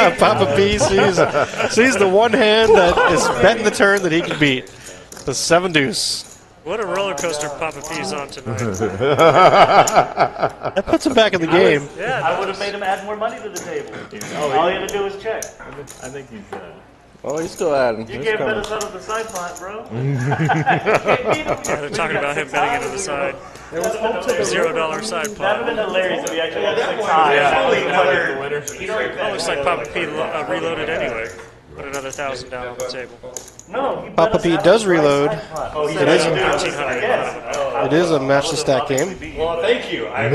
deuce. Papa P sees the one hand that is betting the turn that he can beat. The 7 deuce. What a roller coaster Papa P's on tonight. That puts him back in the game. I would have made him add more money to the table. All he had to do was check. I think he's Oh, he's still adding. You can't bet us out of the side pot, bro. Yeah, they're talking about him betting into the side. $0 side That would have pot. been hilarious if he actually had 6 high. Oh, looks like Papa P reloaded anyway. Put another 1,000 down on the table. No, he bet Papa us P out does of the reload. side pot. Oh, It is a- 1,300. It is a match the stack game. Well, thank you. I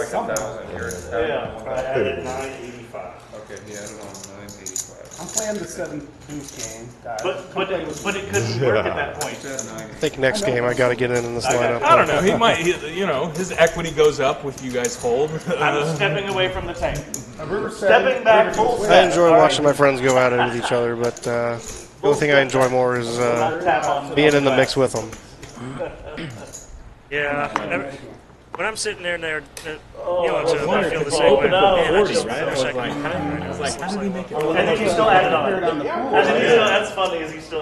Yeah, I added 985. Okay, yeah, I don't know, 985. I'm playing the 7 deuce game, guys. But it couldn't work at that point. I think next game I got to get in this lineup. I don't know. He might, his equity goes up if you guys fold. I'm stepping away from the tank. Stepping back full I step. enjoy watching my friends go at it with each other, but the only thing I enjoy more is being in the mix with them. Yeah. When I'm sitting there and I feel the same way. Open up. Man, I just wish I could How did he make it? And then you still added on. And then that's funny is he still